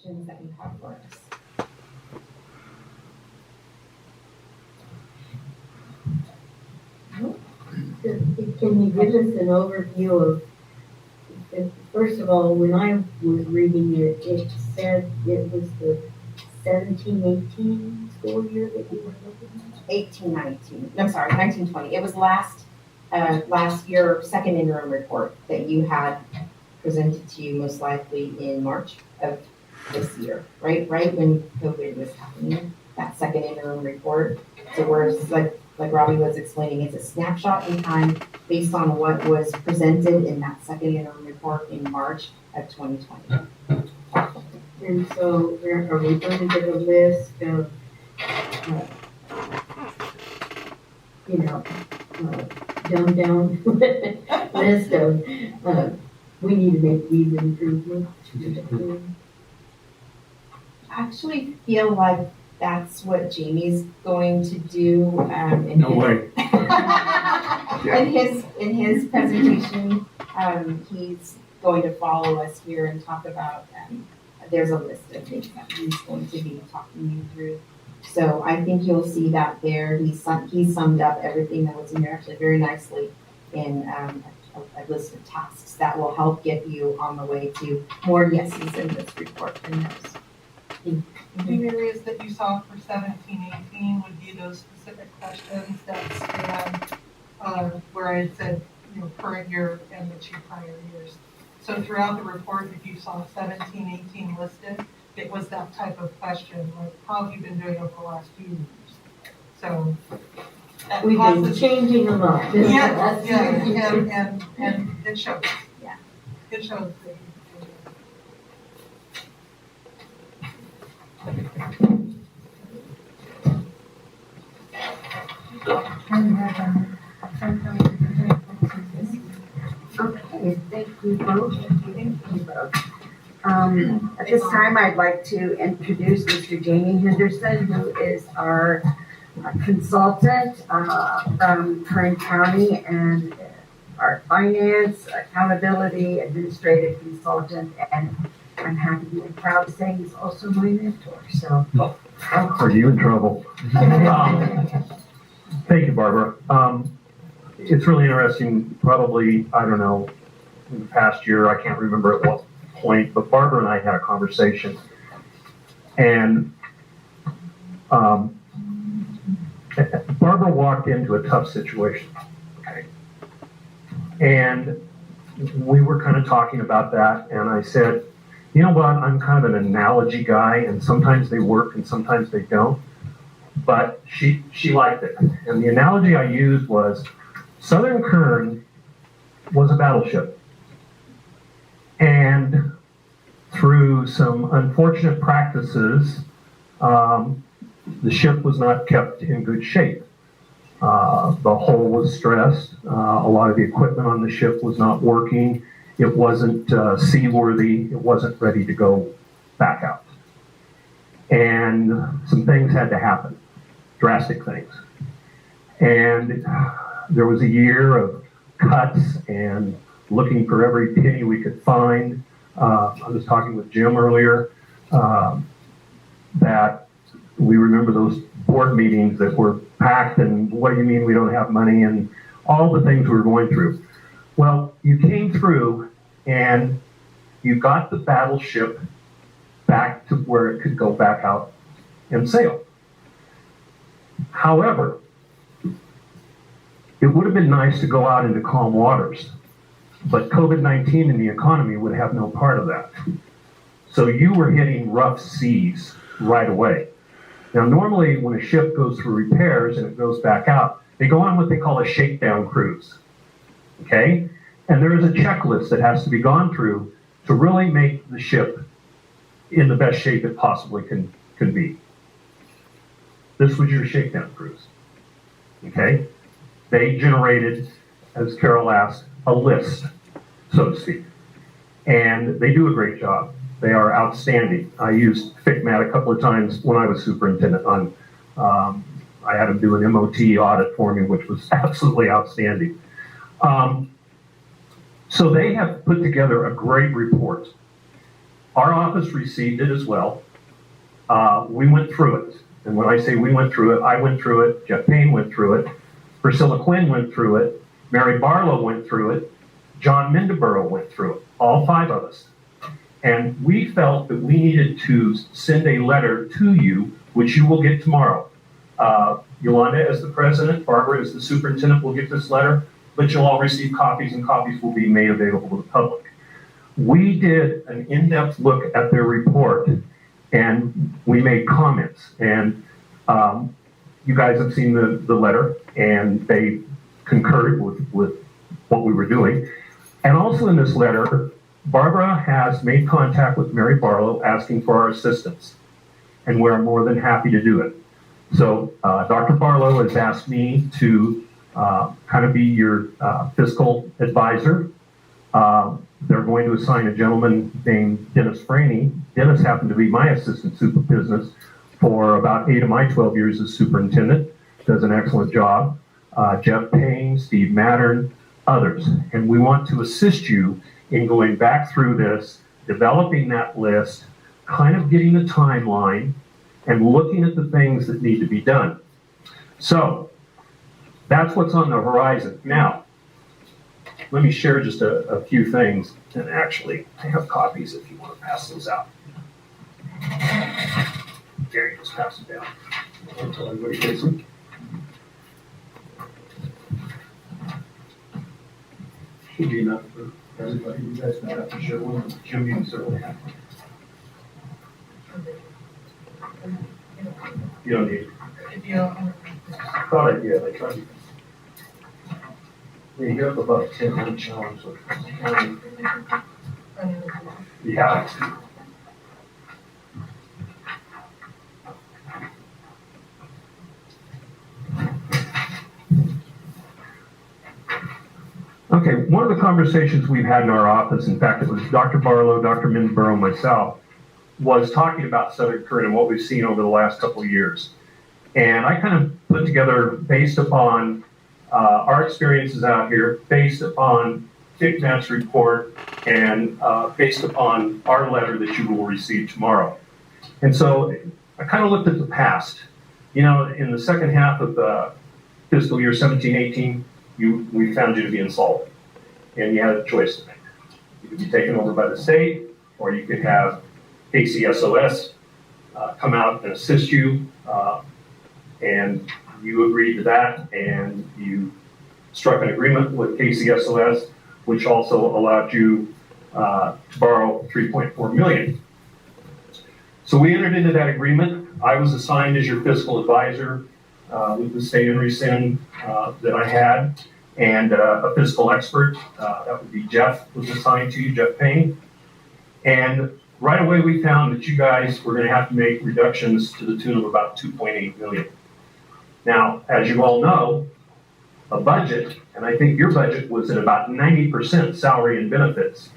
questions that you have for us. Can you give us an overview of, first of all, when I was reading it, it said it was the 17-18 school year that you were looking at? 18-19, I'm sorry, 19-20. It was last year, second interim report that you had presented to you most likely in March of this year, right when COVID was happening, that second interim report. So we're like Robbie was explaining, it's a snapshot in time based on what was presented in that second interim report in March of 2020. And so are we going to get a list of, dumbed down list of, we need to make these improvements? I actually feel like that's what Jamie's going to do. No way. In his presentation, he's going to follow us here and talk about, there's a list of things that he's going to be talking you through. So I think you'll see that there. He summed up everything that was in there actually very nicely in a list of tasks that will help get you on the way to more yeses in this report than no's. The areas that you saw for 17-18 would be those specific questions that span where I had said, current year and the 2 prior years. So throughout the report, if you saw 17-18 listed, it was that type of question, like how have you been doing over the last few years? So We've been changing a lot. Yeah, and it shows. Yeah. It shows that Okay, thank you both. At this time, I'd like to introduce Mr. Jamie Henderson, who is our consultant from Kern County and our finance, accountability, administrative consultant, and I'm happy and proud to say he's also my mentor. So, Are you in trouble? Thank you, Barbara. It's really interesting, probably, I don't know, in the past year, I can't remember at what point, but Barbara and I had a conversation. And Barbara walked into a tough situation, okay? And we were kind of talking about that, and I said, you know what, I'm kind of an analogy guy, and sometimes they work and sometimes they don't. But she liked it. And the analogy I used was, Southern Kern was a battleship. And through some unfortunate practices, the ship was not kept in good shape. The hull was stressed. A lot of the equipment on the ship was not working. It wasn't seaworthy. It wasn't ready to go back out. And some things had to happen, drastic things. And there was a year of cuts and looking for every penny we could find. I was talking with Jim earlier that we remember those board meetings that were packed and what do you mean we don't have money and all the things we were going through. Well, you came through and you got the battleship back to where it could go back out and sail. However, it would have been nice to go out into calm waters, but COVID-19 and the economy would have no part of that. So you were hitting rough seas right away. Now, normally when a ship goes through repairs and it goes back out, they go on what they call a shakedown cruise, okay? And there is a checklist that has to be gone through to really make the ship in the best shape it possibly can be. This was your shakedown cruise, okay? They generated, as Carol asked, a list, so to speak. And they do a great job. They are outstanding. I used FICMAT a couple of times when I was superintendent on, I had them do an MOT audit for me, which was absolutely outstanding. So they have put together a great report. Our office received it as well. We went through it. And when I say we went through it, I went through it, Jeff Payne went through it, Priscilla Quinn went through it, Mary Barlow went through it, John Mindeborough went through it, all 5 of us. And we felt that we needed to send a letter to you, which you will get tomorrow. Yolanda as the president, Barbara as the superintendent will get this letter, but you'll all receive copies and copies will be made available to the public. We did an in-depth look at their report and we made comments. And you guys have seen the letter and they concurred with what we were doing. And also in this letter, Barbara has made contact with Mary Barlow asking for our assistance. And we're more than happy to do it. So Dr. Barlow has asked me to kind of be your fiscal advisor. They're going to assign a gentleman named Dennis Franey. Dennis happened to be my assistant super business for about 8 of my 12 years as superintendent. Does an excellent job. Jeff Payne, Steve Mattern, others. And we want to assist you in going back through this, developing that list, kind of getting the timeline, and looking at the things that need to be done. So that's what's on the horizon. Now, let me share just a few things. And actually, I have copies if you want to pass those out. Gary, just pass them down. Until everybody gets them. Should be enough for everybody. You guys don't have to share one. Jim, you can certainly have one. You don't need it. If you don't, I thought I did. I tried to. Yeah, you have about a 10-minute challenge. Yeah. Okay, one of the conversations we've had in our office, in fact, it was Dr. Barlow, Dr. Mindeborough, myself, was talking about Southern Current and what we've seen over the last couple of years. And I kind of put together, based upon our experiences out here, based upon FICMAT's report, and based upon our letter that you will receive tomorrow. And so I kind of looked at the past. You know, in the second half of fiscal year 17-18, we found you to be insolvent, and you had a choice to make. You could be taken over by the state, or you could have KCSOS come out and assist you, and you agreed to that, and you struck an agreement with KCSOS, which also allowed you to borrow $3.4 million. So we entered into that agreement. I was assigned as your fiscal advisor with the state and rescind that I had, and a fiscal expert, that would be Jeff, was assigned to you, Jeff Payne. And right away we found that you guys were going to have to make reductions to the tune of about $2.8 million. Now, as you all know, a budget, and I think your budget was at about 90% salary and benefits.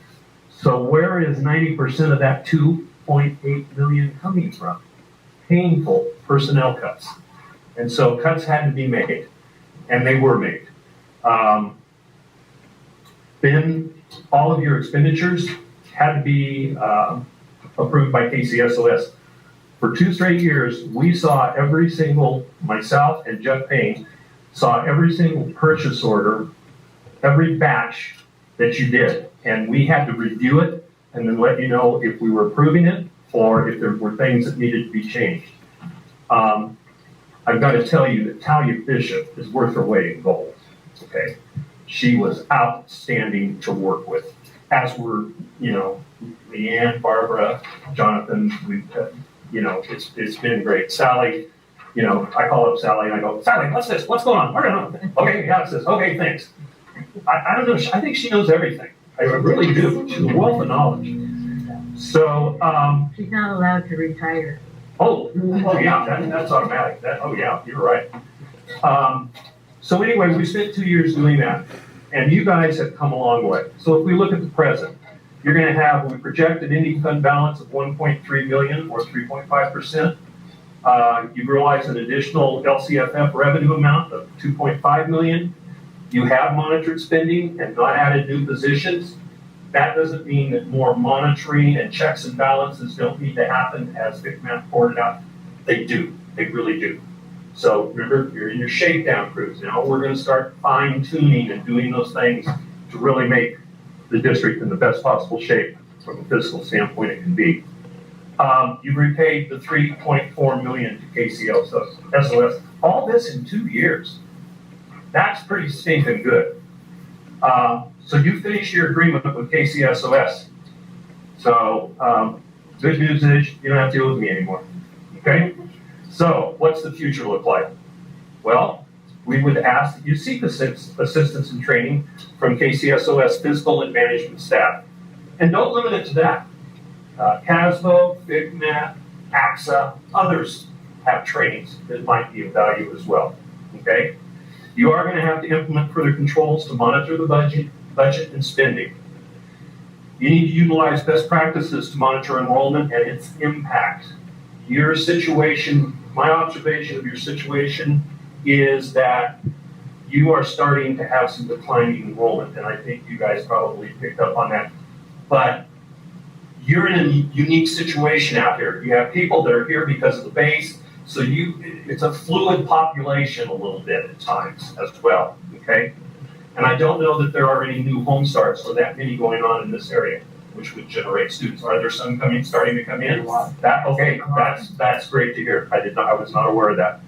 So where is 90% of that $2.8 million coming from? Painful personnel cuts. And so cuts had to be made, and they were made. Then all of your expenditures had to be approved by KCSOS. For 2 straight years, we saw every single, myself and Jeff Payne, saw every single purchase order, every batch that you did. And we had to review it and then let you know if we were approving it or if there were things that needed to be changed. I've got to tell you that Talia Bishop is worth her weight in gold, okay? She was outstanding to work with, as were, you know, Leanne, Barbara, Jonathan. It's been great. Sally, you know, I call up Sally and I go, Sally, what's this? What's going on? Okay, yeah, it's this. Okay, thanks. I don't know. I think she knows everything. I really do. She's a wealth of knowledge. So She's not allowed to retire. Oh yeah, that's automatic. Yeah, you're right. So anyway, we spent 2 years doing that, and you guys have come a long way. So if we look at the present, you're going to have, we projected ending fund balance of 1.3 million or 3.5%. You realize an additional LCFF revenue amount of 2.5 million. You have monitored spending and not added new positions. That doesn't mean that more monitoring and checks and balances don't need to happen, as Vic Matt pointed out. They do, they really do. So remember, you're in your shakedown cruise. Now we're gonna start fine tuning and doing those things to really make the district in the best possible shape from a fiscal standpoint it can be. You've repaid the $3.4 million to KCL SOS. All this in 2 years. That's pretty stinking good. So you finished your agreement with KCSOS. So good news is you don't have to deal with me anymore. Okay? So what's the future look like? Well, we would ask that you seek assistance and training from KCSOS fiscal and management staff. And don't limit it to that. CASVO, FIGMAT, AXA, others have trainings that might be of value as well. Okay? You are going to have to implement further controls to monitor the budget and spending. You need to utilize best practices to monitor enrollment and its impact. Your situation, my observation of your situation is that you are starting to have some declining enrollment, and I think you guys probably picked up on that. But you're in a unique situation out here. You have people that are here because of the base, so it's a fluid population a little bit at times as well, okay? And I don't know that there are any new home starts or that many going on in this area, which would generate students. Are there some starting to come in? Okay, that's great to hear. I was not aware of that.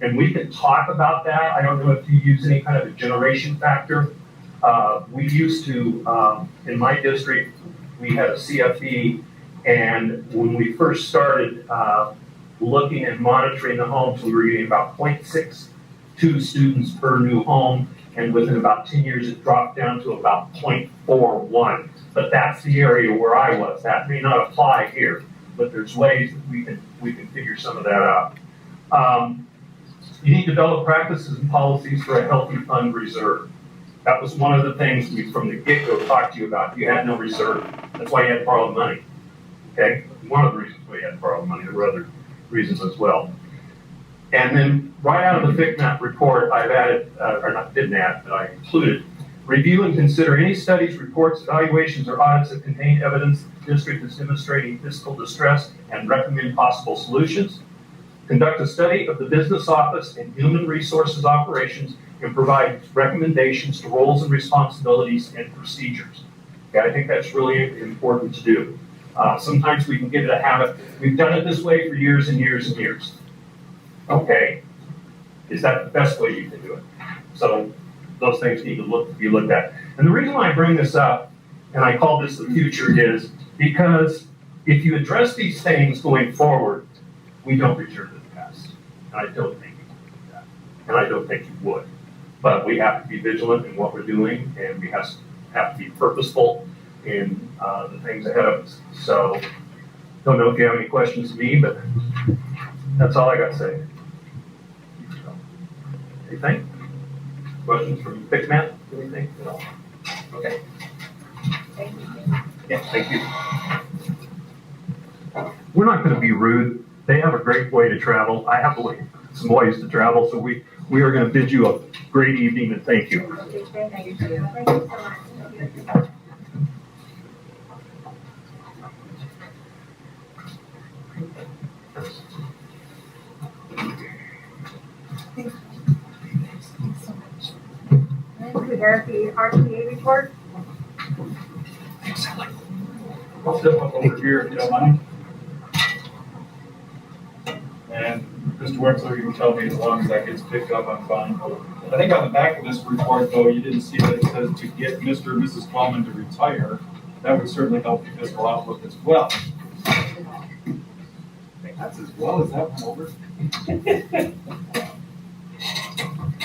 And we can talk about that. I don't know if you use any kind of a generation factor. We used to, in my district, we had a CFE, and when we first started looking and monitoring the homes, we were getting about 0.62 students per new home, and within about 10 years, it dropped down to about 0.41. But that's the area where I was. That may not apply here, but there's ways that we can figure some of that out. You need to develop practices and policies for a healthy fund reserve. That was one of the things we, from the get-go, talked to you about. You had no reserve. That's why you had to borrow money. Okay? One of the reasons why you had to borrow money. There were other reasons as well. And then right out of the FICMAP report, I've added, didn't add, but I included, review and consider any studies, reports, evaluations, or audits that contain evidence that the district is demonstrating fiscal distress and recommend possible solutions. Conduct a study of the business office and human resources operations and provide recommendations to roles and responsibilities and procedures. Okay, I think that's really important to do. Sometimes we can get into a habit. We've done it this way for years and years and years. Okay, is that the best way you can do it? So those things need to be looked at. And the reason why I bring this up, and I call this the future, is because if you address these things going forward, we don't return to the past. And I don't think you can do that. And I don't think you would. But we have to be vigilant in what we're doing, and we have to be purposeful in the things ahead of us. So, don't know if you have any questions to me, but that's all I got to say. Anything? Questions from FICMAT? Anything at all? Okay. Thank you. Yeah, thank you. We're not going to be rude. They have a great way to travel. I have some ways to travel, so we are going to bid you a great evening and thank you. Thank you. Thank you so much. We have the RTA report. I'll step up over here if you don't mind. And Mr. Wexler, you can tell me as long as that gets picked up, I'm fine. I think on the back of this report, though, you didn't see that it says to get Mr. and Mrs. Coleman to retire. That would certainly help the fiscal outlook as well. That's as well as that one over.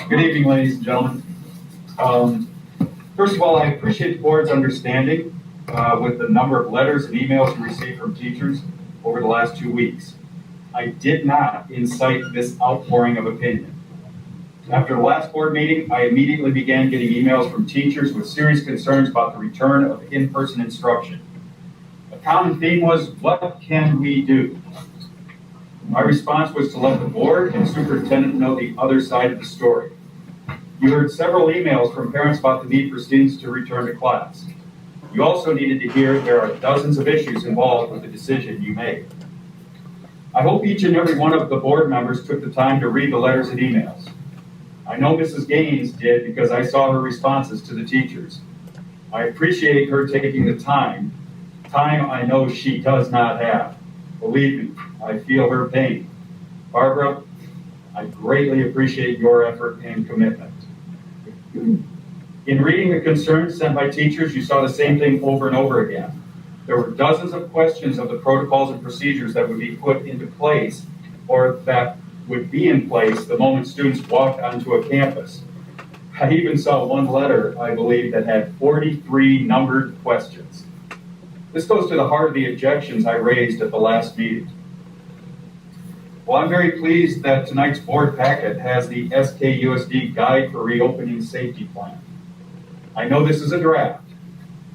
Good evening, ladies and gentlemen. First of all, I appreciate the board's understanding with the number of letters and emails we received from teachers over the last 2 weeks. I did not incite this outpouring of opinion. After the last board meeting, I immediately began getting emails from teachers with serious concerns about the return of in-person instruction. A common theme was, what can we do? My response was to let the board and superintendent know the other side of the story. You heard several emails from parents about the need for students to return to class. You also needed to hear there are dozens of issues involved with the decision you made. I hope each and every one of the board members took the time to read the letters and emails. I know Mrs. Gaines did because I saw her responses to the teachers. I appreciate her taking the time I know she does not have. Believe me, I feel her pain. Barbara, I greatly appreciate your effort and commitment. In reading the concerns sent by teachers, you saw the same thing over and over again. There were dozens of questions of the protocols and procedures that would be put into place or that would be in place the moment students walked onto a campus. I even saw one letter, I believe, that had 43 numbered questions. This goes to the heart of the objections I raised at the last meeting. Well, I'm very pleased that tonight's board packet has the SKUSD Guide for Reopening Safety Plan. I know this is a draft,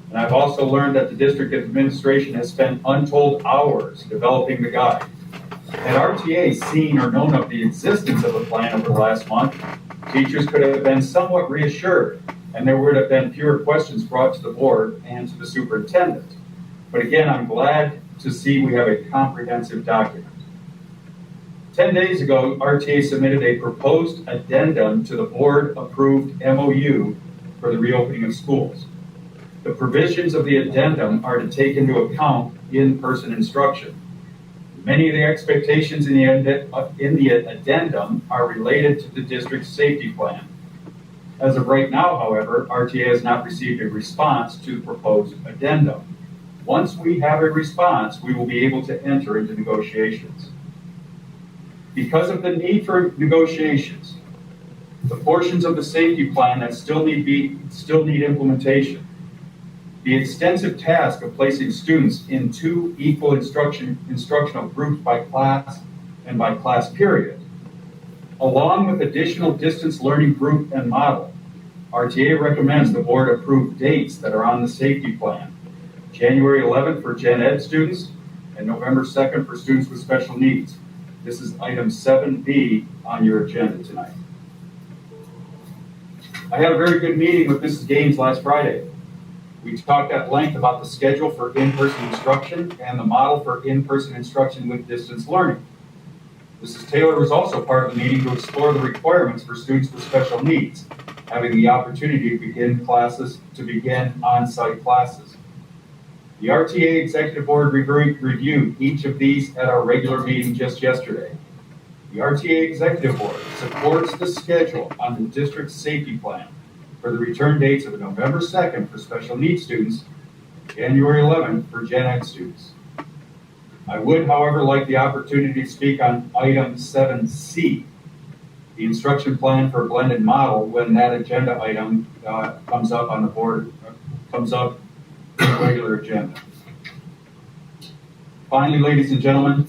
and I've also learned that the district administration has spent untold hours developing the guide. Had RTA seen or known of the existence of the plan over the last month, teachers could have been somewhat reassured, and there would have been fewer questions brought to the board and to the superintendent. But again, I'm glad to see we have a comprehensive document. 10 days ago, RTA submitted a proposed addendum to the board-approved MOU for the reopening of schools. The provisions of the addendum are to take into account in-person instruction. Many of the expectations in the addendum are related to the district's safety plan. As of right now, however, RTA has not received a response to the proposed addendum. Once we have a response, we will be able to enter into negotiations. Because of the need for negotiations, the portions of the safety plan that still need implementation, the extensive task of placing students in 2 equal instructional groups by class and by class period, along with additional distance learning group and model, RTA recommends the board approve dates that are on the safety plan. January 11th for Gen Ed students and November 2nd for students with special needs. This is item 7B on your agenda tonight. I had a very good meeting with Mrs. Gaines last Friday. We talked at length about the schedule for in-person instruction and the model for in-person instruction with distance learning. Mrs. Taylor was also part of the meeting to explore the requirements for students with special needs, having the opportunity to begin on-site classes. The RTA Executive Board reviewed each of these at our regular meeting just yesterday. The RTA Executive Board supports the schedule on the district's safety plan for the return dates of November 2nd for special needs students, January 11th for Gen Ed students. I would, however, like the opportunity to speak on item 7C, the instruction plan for a blended model, when that agenda item comes up on the board, comes up in the regular agenda. Finally, ladies and gentlemen,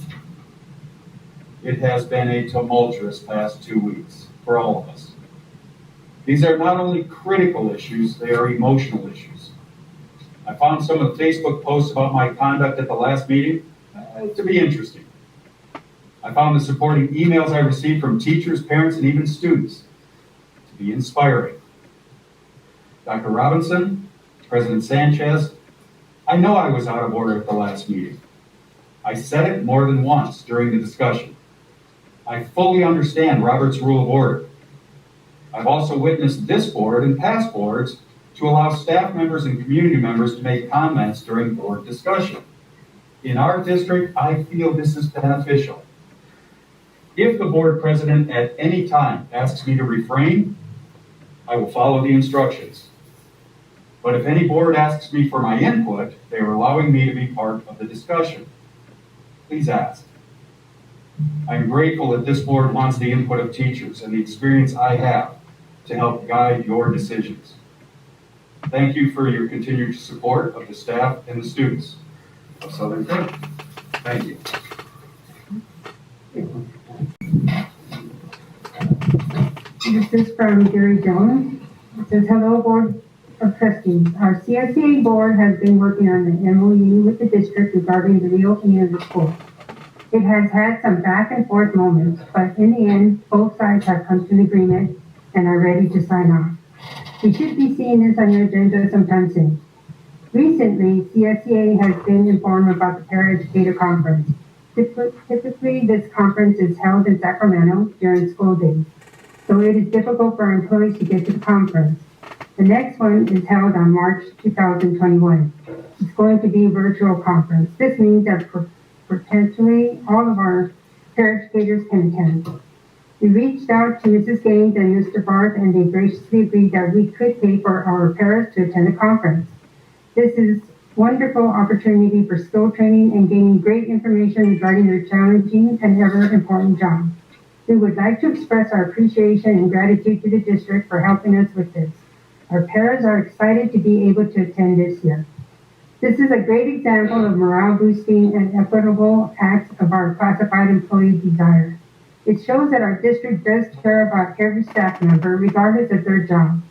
it has been a tumultuous past 2 weeks for all of us. These are not only critical issues, they are emotional issues. I found some of the Facebook posts about my conduct at the last meeting to be interesting. I found the supporting emails I received from teachers, parents, and even students to be inspiring. Dr. Robinson, President Sanchez, I know I was out of order at the last meeting. I said it more than once during the discussion. I fully understand Robert's Rule of Order. I've also witnessed this board and past boards to allow staff members and community members to make comments during board discussion. In our district, I feel this is beneficial. If the board president at any time asks me to refrain, I will follow the instructions. But if any board asks me for my input, they are allowing me to be part of the discussion. Please ask. I'm grateful that this board wants the input of teachers and the experience I have to help guide your decisions. Thank you for your continued support of the staff and the students of Southern Cape. Thank you. This is from Gary Jones. It says, hello, Board of Trustees. Our CSEA board has been working on the MOU with the district regarding the reopening of the school. It has had some back and forth moments, but in the end, both sides have come to an agreement and are ready to sign off. You should be seeing this on your agenda sometime soon. Recently, CSEA has been informed about the Educator Conference. Typically, this conference is held in Sacramento during school days, so it is difficult for employees to get to the conference. The next one is held on March 2021. It's going to be a virtual conference. This means that potentially all of our paraeducators can attend. We reached out to Mrs. Gaines and Mr. Barth, and they graciously agreed that we could pay for our paras to attend the conference. This is a wonderful opportunity for skill training and gaining great information regarding their challenging and ever important job. We would like to express our appreciation and gratitude to the district for helping us with this. Our paras are excited to be able to attend this year. This is a great example of morale boosting and equitable acts of our classified employee desire. It shows that our district does care about every staff member, regardless of their job.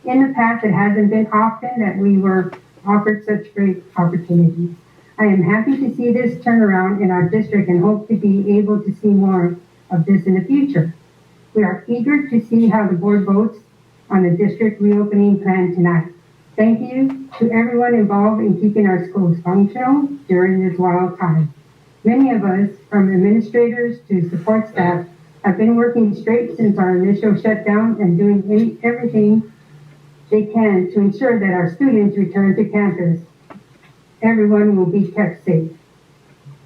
In the past, it hasn't been often that we were offered such great opportunities. I am happy to see this turnaround in our district and hope to be able to see more of this in the future. We are eager to see how the board votes on the district reopening plan tonight. Thank you to everyone involved in keeping our schools functional during this wild time. Many of us, from administrators to support staff, have been working straight since our initial shutdown and doing everything they can to ensure that our students return to campus. Everyone will be kept safe.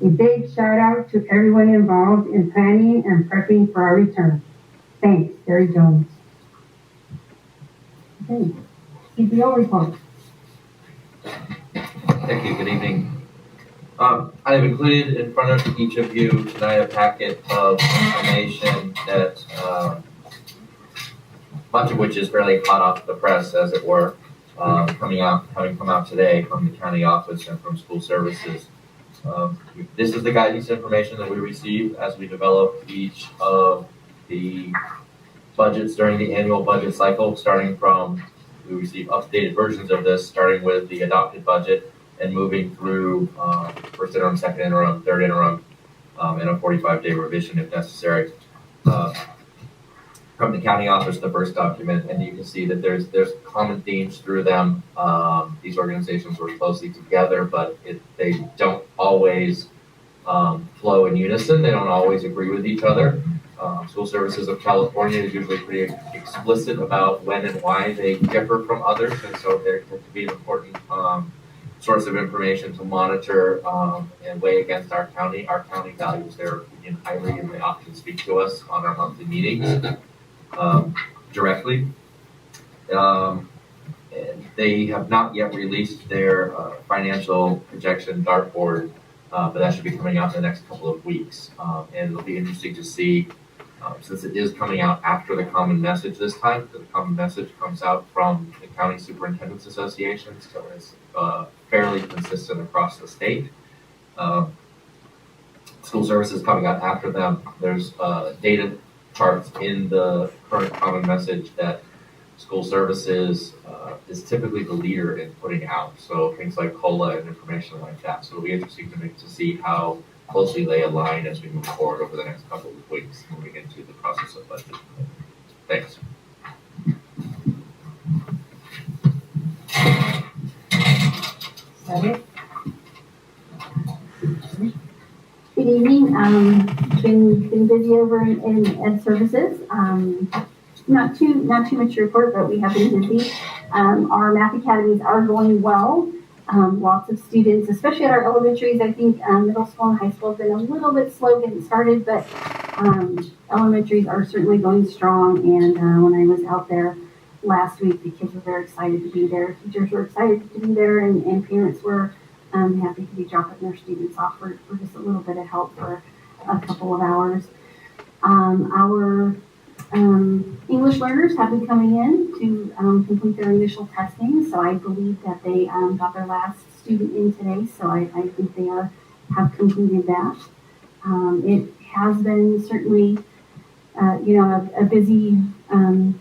A big shout out to everyone involved in planning and prepping for our return. Thanks, Gary Jones. Okay, CBO report. Thank you, good evening. I have included in front of each of you tonight a packet of information that much of which is fairly hot off the press, as it were, having come out today from the county office and from school services. This is the guidance information that we receive as we develop each of the budgets during the annual budget cycle, we receive updated versions of this, starting with the adopted budget and moving through first interim, second interim, third interim, and a 45-day revision if necessary. From the county office, the first document, and you can see that there's common themes through them. These organizations work closely together, but they don't always flow in unison. They don't always agree with each other. School Services of California is usually pretty explicit about when and why they differ from others, and so they tend to be an important source of information to monitor and weigh against our county. Our county values their opinion highly, and they often speak to us on our monthly meetings directly. And they have not yet released their financial projection dartboard, but that should be coming out in the next couple of weeks. And it'll be interesting to see, since it is coming out after the common message this time, the common message comes out from the County Superintendents Association, so it's fairly consistent across the state. School Services coming out after them. There's data charts in the current common message that School Services is typically the leader in putting out. So things like COLA and information like that. So it'll be interesting to see how closely they align as we move forward over the next couple of weeks, moving into the process of budget. Thanks. Good evening. Been busy over in Ed Services. Not too much to report, but we have been busy. Our math academies are going well. Lots of students, especially at our elementaries. I think middle school and high school have been a little bit slow getting started, but elementaries are certainly going strong. And when I was out there last week, the kids were very excited to be there. Teachers were excited to be there, and parents were happy to be dropping their students off for just a little bit of help for a couple of hours. Our English learners have been coming in to complete their initial testing, so I believe that they got their last student in today, so I think they have completed that. It has been certainly a busy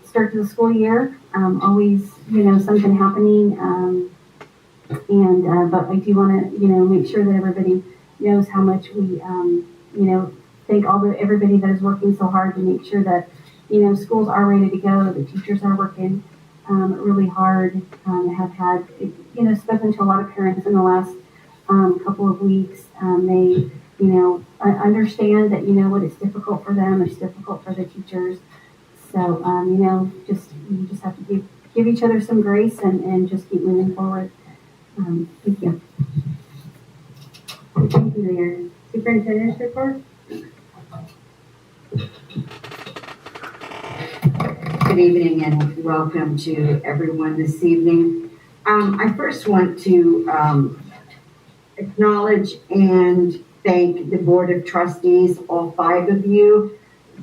start to the school year. Always something happening, but I do want to make sure that everybody knows how much we thank everybody that is working so hard to make sure that schools are ready to go, the teachers are working really hard, have had, spoken to a lot of parents in the last couple of weeks. They, understand that, what it's difficult for them, it's difficult for the teachers. So, you just have to give each other some grace and just keep moving forward. Thank you. Thank you, Mayor. Superintendent's report? Good evening and welcome to everyone this evening. I first want to acknowledge and thank the Board of Trustees, all 5 of you.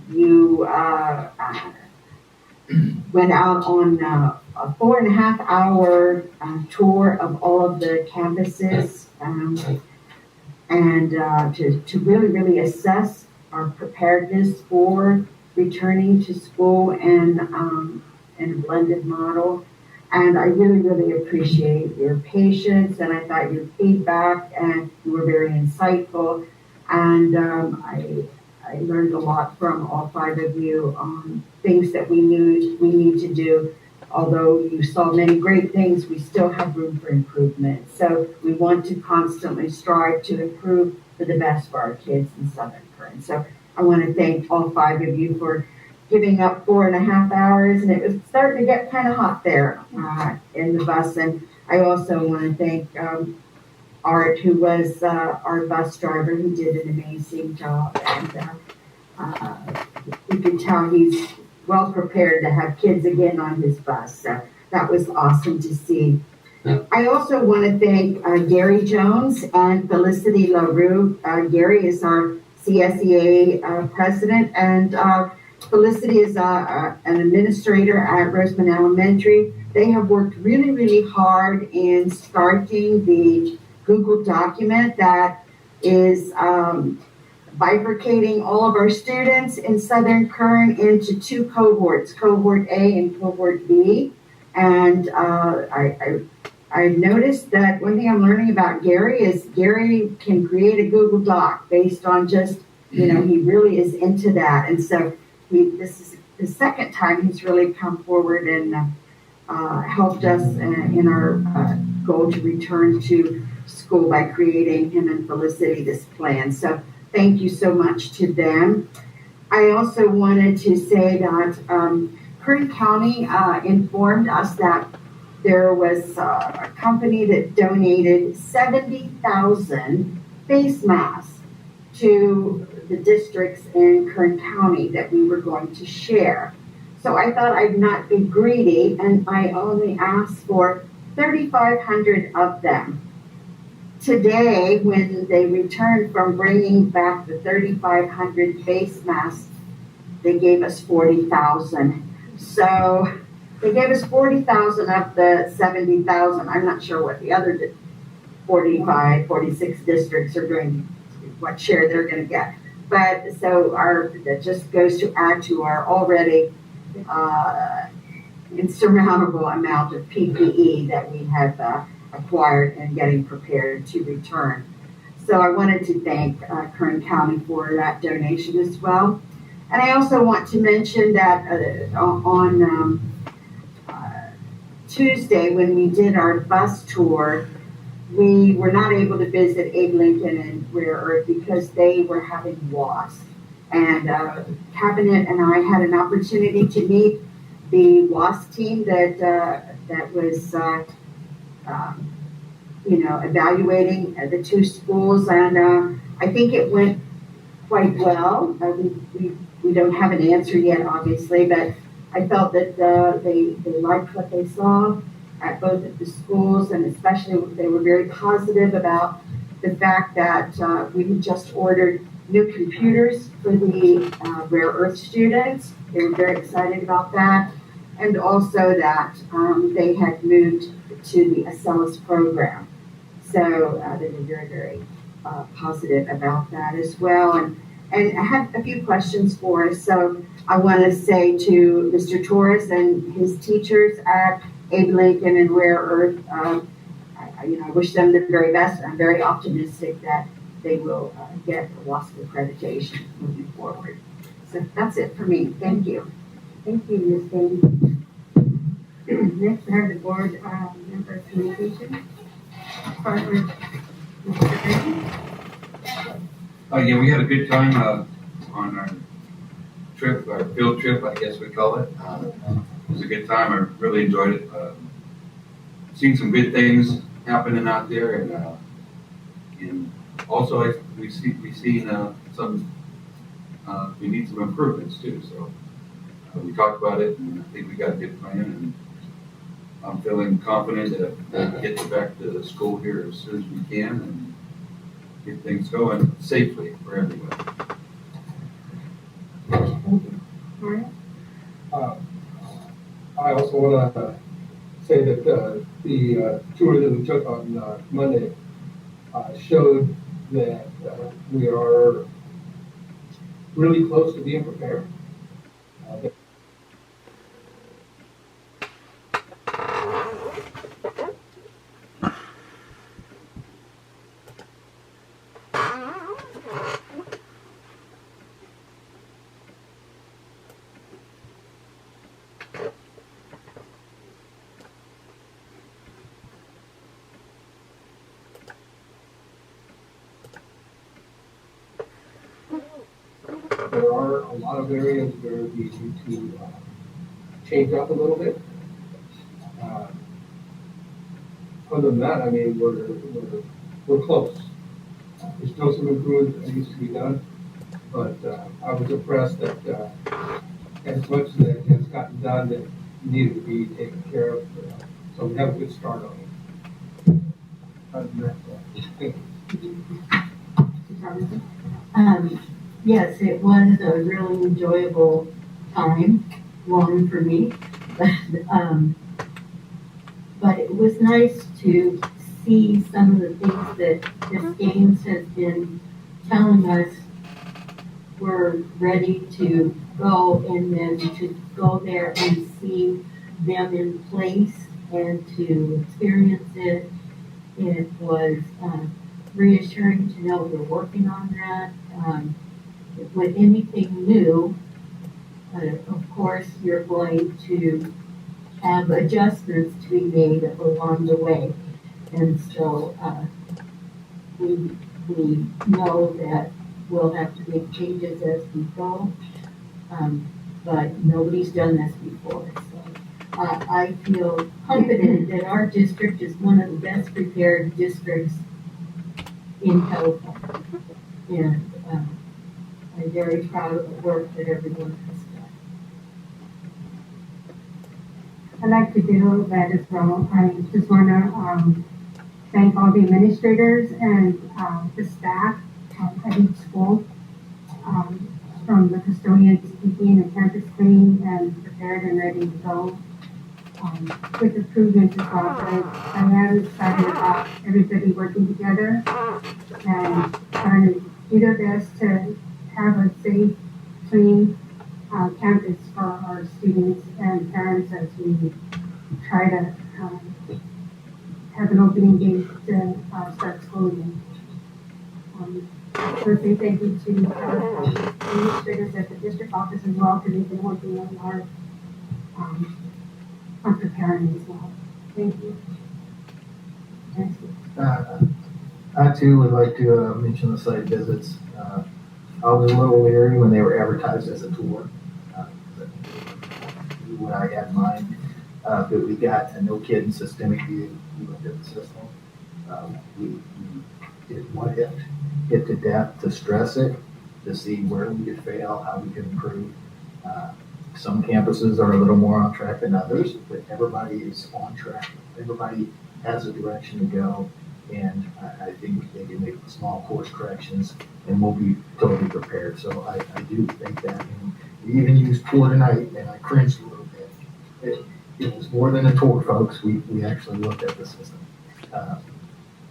You went out on a 4.5-hour tour of all of the campuses and to really assess our preparedness for returning to school in a blended model. And I really appreciate your patience, and I thought your feedback, and you were very insightful. And I learned a lot from all 5 of you on things that we need to do. Although you saw many great things, we still have room for improvement. So we want to constantly strive to improve for the best for our kids in Southern Current. So I want to thank all 5 of you for giving up 4.5 hours, and it was starting to get kind of hot there in the bus. And I also want to thank Art, who was our bus driver, who did an amazing job. And you can tell he's well prepared to have kids again on his bus. So that was awesome to see. I also want to thank Gary Jones and Felicity LaRue. Gary is our CSEA president, and Felicity is an administrator at Roseman Elementary. They have worked really hard in starting the Google document that is bifurcating all of our students in Southern Current into 2 cohorts, cohort A and cohort B. And I noticed that one thing I'm learning about Gary is Gary can create a Google Doc based on just, he really is into that. And so this is the second time he's really come forward and helped us in our goal to return to school by creating, him and Felicity, this plan. So thank you so much to them. I also wanted to say that Kern County informed us that there was a company that donated 70,000 face masks to the districts in Kern County that we were going to share. So I thought I'd not be greedy, and I only asked for 3,500 of them. Today, when they returned from bringing back the 3,500 face masks, they gave us 40,000. So they gave us 40,000 of the 70,000. I'm not sure what the other 46 districts are doing, what share they're going to get. But so that just goes to add to our already insurmountable amount of PPE that we have acquired and getting prepared to return. So I wanted to thank Kern County for that donation as well. And I also want to mention that on Tuesday, when we did our bus tour, we were not able to visit Abe Lincoln and Rare Earth because they were having WASP. And Cabinet and I had an opportunity to meet the WASP team that was evaluating the 2 schools, and I think it went quite well. We don't have an answer yet, obviously, but I felt that they liked what they saw at both of the schools, and especially they were very positive about the fact that we had just ordered new computers for the Rare Earth students. They were very excited about that, and also that they had moved to the Acellus program. So they were very positive about that as well. And I have a few questions for us. So I want to say to Mr. Torres and his teachers at Abe Lincoln and Rare Earth, I wish them the very best. I'm very optimistic that they will get the WASP accreditation moving forward. So that's it for me. Thank you. Thank you, Ms. Dane. Next, I have the board member communication. Start with Mr. Grady. Yeah, we had a good time on our trip, our field trip, I guess we call it. It was a good time. I really enjoyed it. Seen some good things happening out there, and also we've seen some we need some improvements too. So we talked about it, and I think we got a good plan. And I'm feeling confident that we'll get back to the school here as soon as we can and get things going safely for everybody. I also want to say that the tour that we took on Monday showed that we are really close to being prepared. There are a lot of areas where we need to change up a little bit. Other than that, I mean, we're close. There's still some improvement that needs to be done, but I was impressed that as much that has gotten done that needed to be taken care of. So we have a good start on it. Other than that, thank you. Yes, it was a really enjoyable time, long for me, but it was nice to see some of the things that this Games has been telling us we're ready to go, and then to go there and see them in place and to experience it. It was reassuring to know we're working on that. With anything new, of course, you're going to have adjustments to be made along the way. And so we know that we'll have to make changes as we go, but nobody's done this before. So I feel confident that our district is one of the best prepared districts in California. And I'm very proud of the work that everyone has done. I'd like to do that as well. I just want to thank all the administrators and the staff at each school, from the custodians keeping the campus clean and prepared and ready to go, with improvements as well. I am excited about everybody working together and trying to do their best to have a safe, clean campus for our students and parents as we try to have an opening date to start school again. So say thank you to our administrators at the district office as well, because they've been working on our preparing as well. Thank you. I too would like to mention the site visits. I was a little leery when they were advertised as a tour. What I had in mind, but we got a no kidding systemic view. We looked at the system. We did what if, hit to depth to stress it, to see where we could fail, how we could improve. Some campuses are a little more on track than others, but everybody is on track. Everybody has a direction to go, and I think they can make small course corrections, and we'll be totally prepared. So I do think that, and we even used tour tonight, and I cringed a little bit. It was more than a tour, folks. We actually looked at the system. I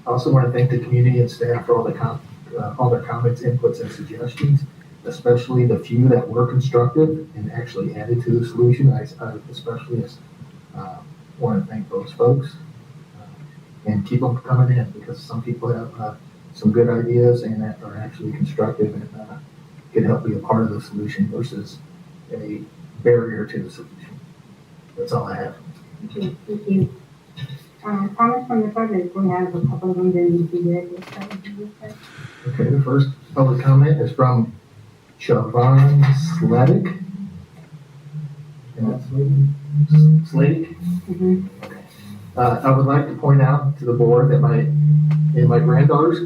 also want to thank the community and staff for all their comments, inputs, and suggestions, especially the few that were constructive and actually added to the solution. I especially want to thank those folks and keep them coming in, because some people have some good ideas and that are actually constructive and can help be a part of the solution versus a barrier to the solution. That's all I have. Okay, thank you. Comments from the public, we have a couple of them that need to be read. Okay, the first public comment is from Siobhan Sledick. Sledick? Mhm. I would like to point out to the board that in my granddaughter's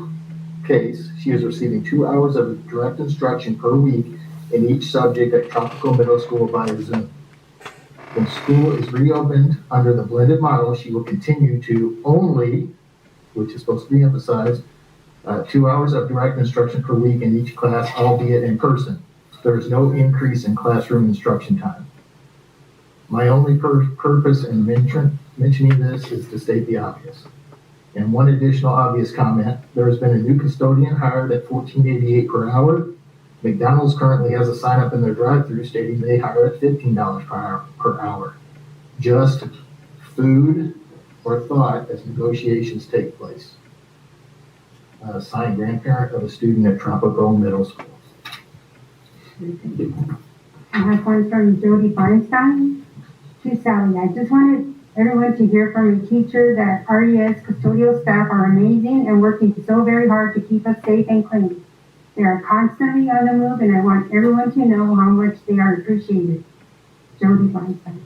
case, she is receiving 2 hours of direct instruction per week in each subject at Tropical Middle School via Zoom. When school is reopened under the blended model, she will continue to only, which is supposed to be emphasized, 2 hours of direct instruction per week in each class, albeit in person. There is no increase in classroom instruction time. My only purpose in mentioning this is to state the obvious. And one additional obvious comment, there has been a new custodian hired at $14.88 per hour. McDonald's currently has a sign up in their drive-thru stating they hire at $15 per hour. Just food or thought as negotiations take place. Signed, grandparent of a student at Tropical Middle School. I have one from Jody Feinstein. To Sally, I just wanted everyone to hear from a teacher that RES custodial staff are amazing and working so very hard to keep us safe and clean. They are constantly on the move, and I want everyone to know how much they are appreciated. Jody Feinstein.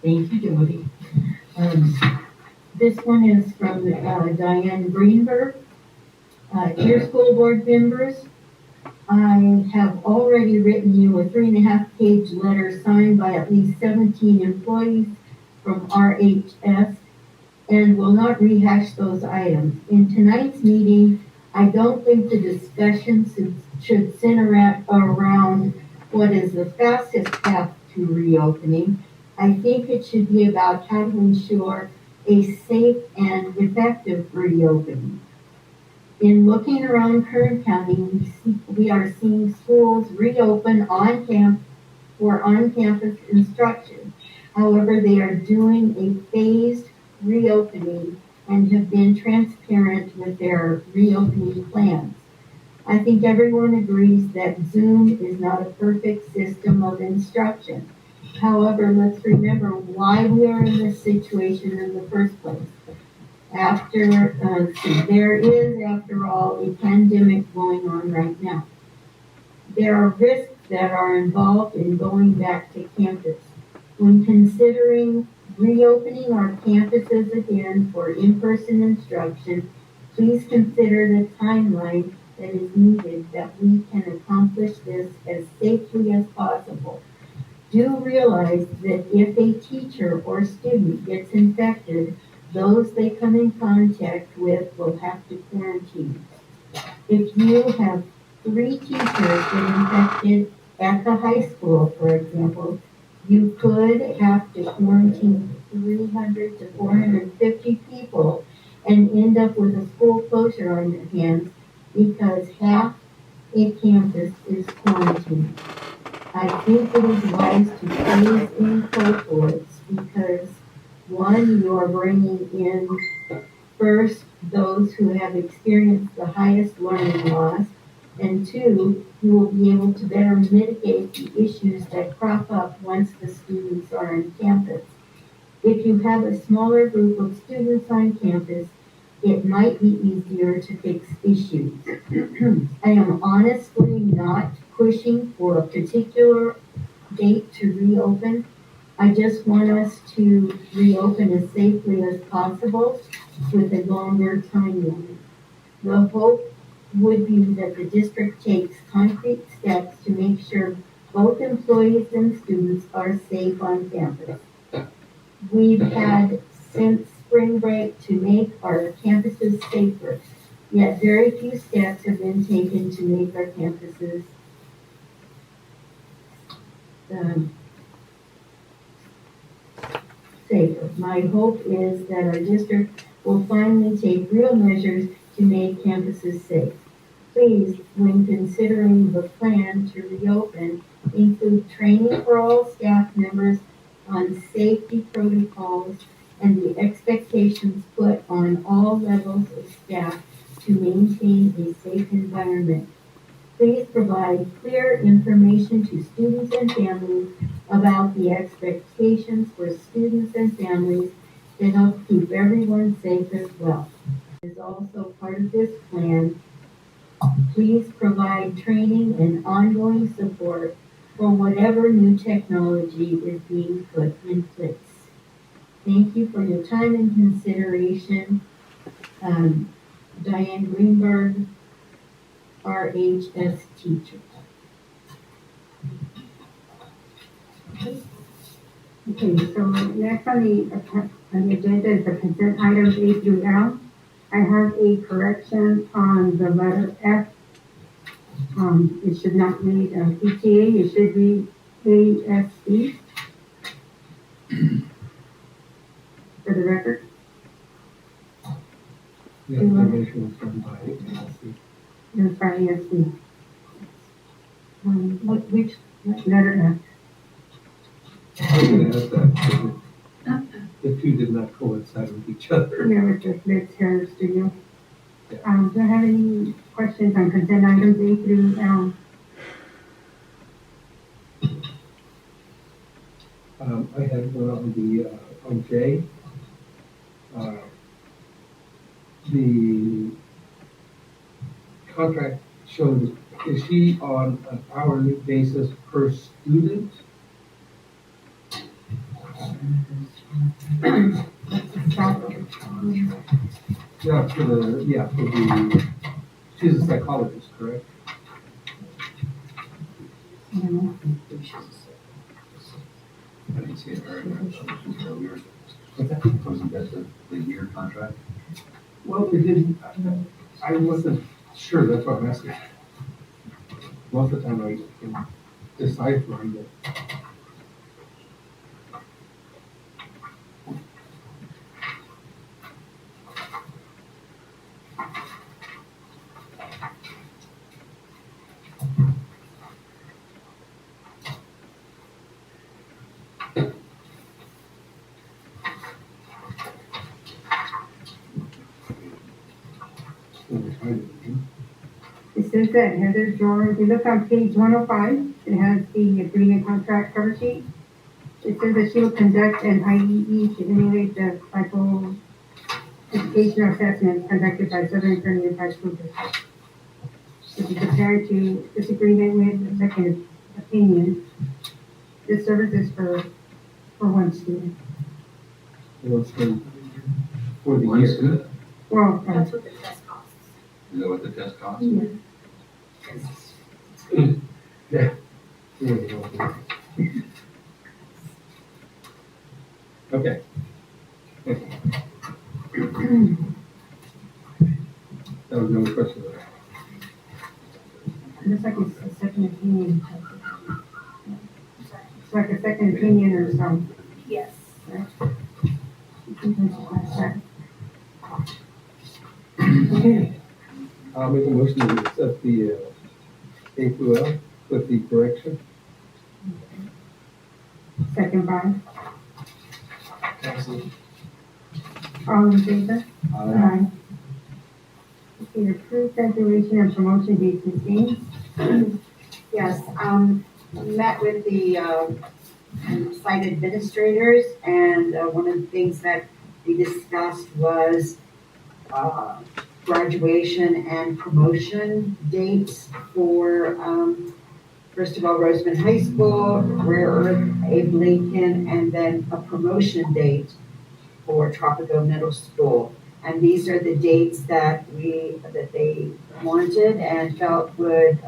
Thank you, Jody. This one is from Diane Greenberg. Dear school board members, I have already written you a 3.5-page letter signed by at least 17 employees from RHS and will not rehash those items. In tonight's meeting, I don't think the discussion should center around what is the fastest path to reopening. I think it should be about how to ensure a safe and effective reopening. In looking around Kern County, we are seeing schools reopen for on-campus instruction. However, they are doing a phased reopening and have been transparent with their reopening plans. I think everyone agrees that Zoom is not a perfect system of instruction. However, let's remember why we are in this situation in the first place. There is, after all, a pandemic going on right now. There are risks that are involved in going back to campus. When considering reopening our campuses again for in-person instruction, please consider the timeline that is needed that we can accomplish this as safely as possible. Do realize that if a teacher or student gets infected, those they come in contact with will have to quarantine. If you have 3 teachers get infected at the high school, for example, you could have to quarantine 300 to 450 people and end up with a school closure on your hands because half a campus is quarantined. I think it is wise to phase in cohorts because one, you are bringing in first those who have experienced the highest learning loss, and 2, you will be able to better mitigate the issues that crop up once the students are on campus. If you have a smaller group of students on campus, it might be easier to fix issues. I am honestly not pushing for a particular date to reopen. I just want us to reopen as safely as possible with a longer timeline. The hope would be that the district takes concrete steps to make sure both employees and students are safe on campus. We've had since spring break to make our campuses safer, yet very few steps have been taken to make our campuses safer. My hope is that our district will finally take real measures to make campuses safe. Please, when considering the plan to reopen, include training for all staff members on safety protocols and the expectations put on all levels of staff to maintain a safe environment. Please provide clear information to students and families about the expectations for students and families to help keep everyone safe as well. As also part of this plan, please provide training and ongoing support for whatever new technology is being put in place. Thank you for your time and consideration. Diane Greenberg, RHS teacher. Okay, so next on the agenda is the consent items A through L. I have a correction on the letter F. It should not read PTA, it should read ASC. For the record. The explanation was done by ALC. It was by ASC. Which Letter F. I was gonna ask that, because the two did not coincide with each other. Yeah, with the Lids Hair Studio. Yeah. Do I have any questions on consent items A through L? I had one on J. The contract shows, is she on an hourly basis per student? She's a psychologist, correct? I didn't see it very much. Wasn't that the year contract? Well, it didn't, I wasn't sure, that's why I'm asking. Most of the time I can decipher it. It says that Heather Drawer, if you look on page 105, it has the agreement contract cover sheet. It says that she will conduct an IEE to emulate the psycho educational assessment conducted by Southern Unified High School District. If you compare it to this agreement with the second opinion, this service is for one student. For the year. Well, That's what the test costs. Is that what the test costs? Yeah. Okay. That was the only question that I had. looks like it's a second opinion. It's like a second opinion or something. Yes. Okay. I'll make a motion to accept the A through L with the correction. Second by. All in favor? Aye. Okay, approved graduation and promotion dates and names. Yes, met with the site administrators, and one of the things that we discussed was graduation and promotion dates for, first of all, Roseman High School, Rare Earth, Abe Lincoln, and then a promotion date for Tropico Middle School. And these are the dates that they wanted and felt would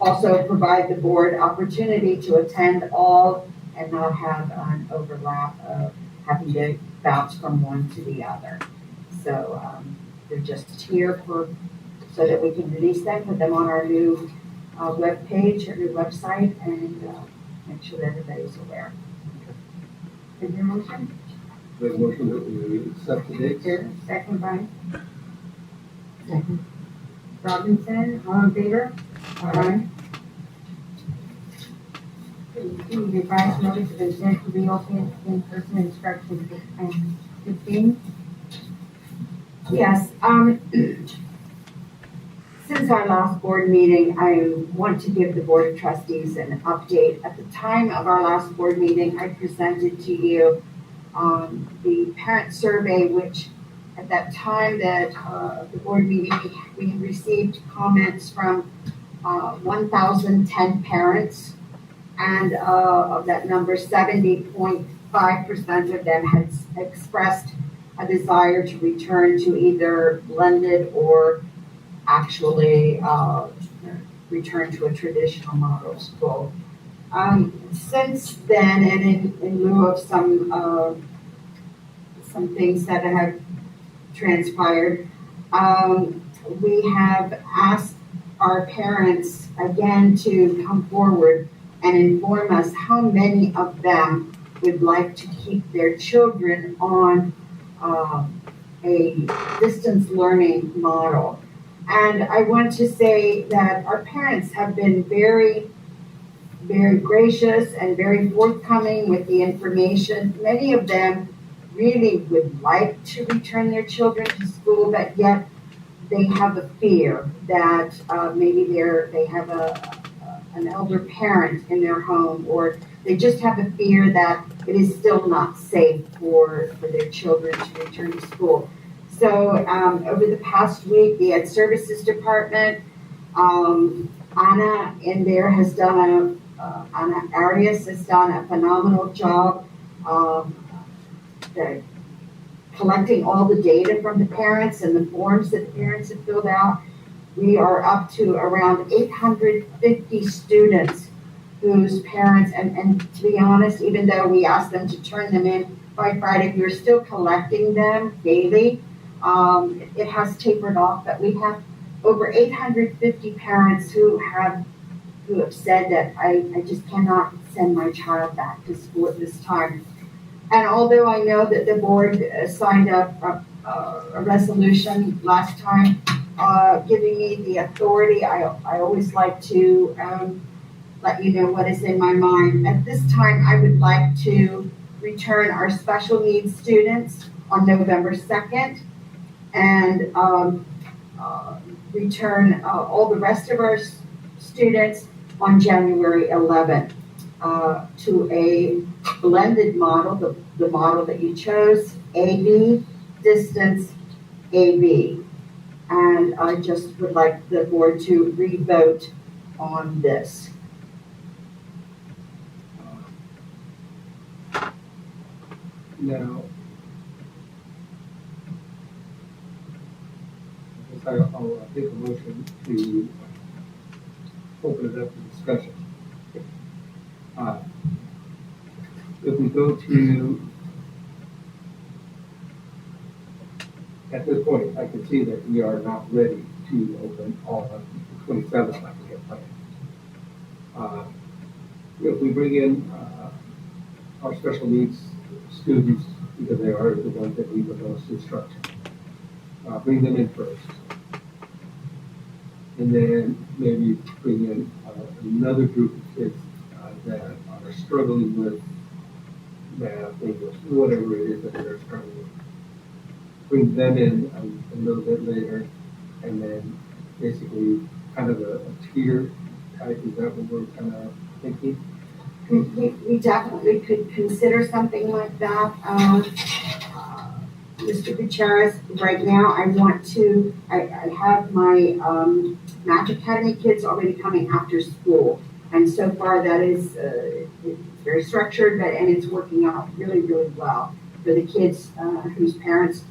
also provide the board opportunity to attend all and not have an overlap of having to bounce from one to the other. So they're just here so that we can release them, put them on our new web page, our new website, and make sure that everybody's aware. Is there a motion? The motion that we accept the dates. Here, second by. Second. Robinson, all in favor? Aye. Revised notice of intent to reopen in-person instruction for 15. Yes, Since our last board meeting, I want to give the Board of Trustees an update. At the time of our last board meeting, I presented to you the parent survey, which at that time that the board meeting, we received comments from 1,010 parents, and of that number, 70.5% of them had expressed a desire to return to either blended or actually return to a traditional model school. Since then, and in lieu of some things that have transpired, we have asked our parents again to come forward and inform us how many of them would like to keep their children on a distance learning model. And I want to say that our parents have been very, very gracious and very forthcoming with the information. Many of them really would like to return their children to school, but yet they have a fear that maybe they have an elder parent in their home, or they just have a fear that it is still not safe for their children to return to school. So over the past week, the Ed Services Department, Anna in there has done Anna Arias has done a phenomenal job collecting all the data from the parents and the forms that the parents have filled out. We are up to around 850 students whose parents, and to be honest, even though we asked them to turn them in by Friday, we're still collecting them daily. It has tapered off, but we have over 850 parents who have said that I just cannot send my child back to school at this time. And although I know that the board signed up a resolution last time giving me the authority, I always like to let you know what is in my mind. At this time, I would like to return our special needs students on November 2nd and return all the rest of our students on January 11th to a blended model, the model that you chose, AB, distance, AB. And I just would like the board to re-vote on this. Now, I'll take a motion to open it up to discussion. If we go to, at this point, I can see that we are not ready to open all of the 27 like we had planned. If we bring in our special needs students, because they are the ones that need the most instruction, bring them in first. And then maybe bring in another group of kids that are struggling with math, English, whatever it is that they're struggling with. Bring them in a little bit later, and then basically kind of a tier type. Is that what we're kind of thinking? We definitely could consider something like that. Mr. Gutierrez, right now I have my Math Academy kids already coming after school. And so far that is it's very structured, and it's working out really, really well for the kids whose parents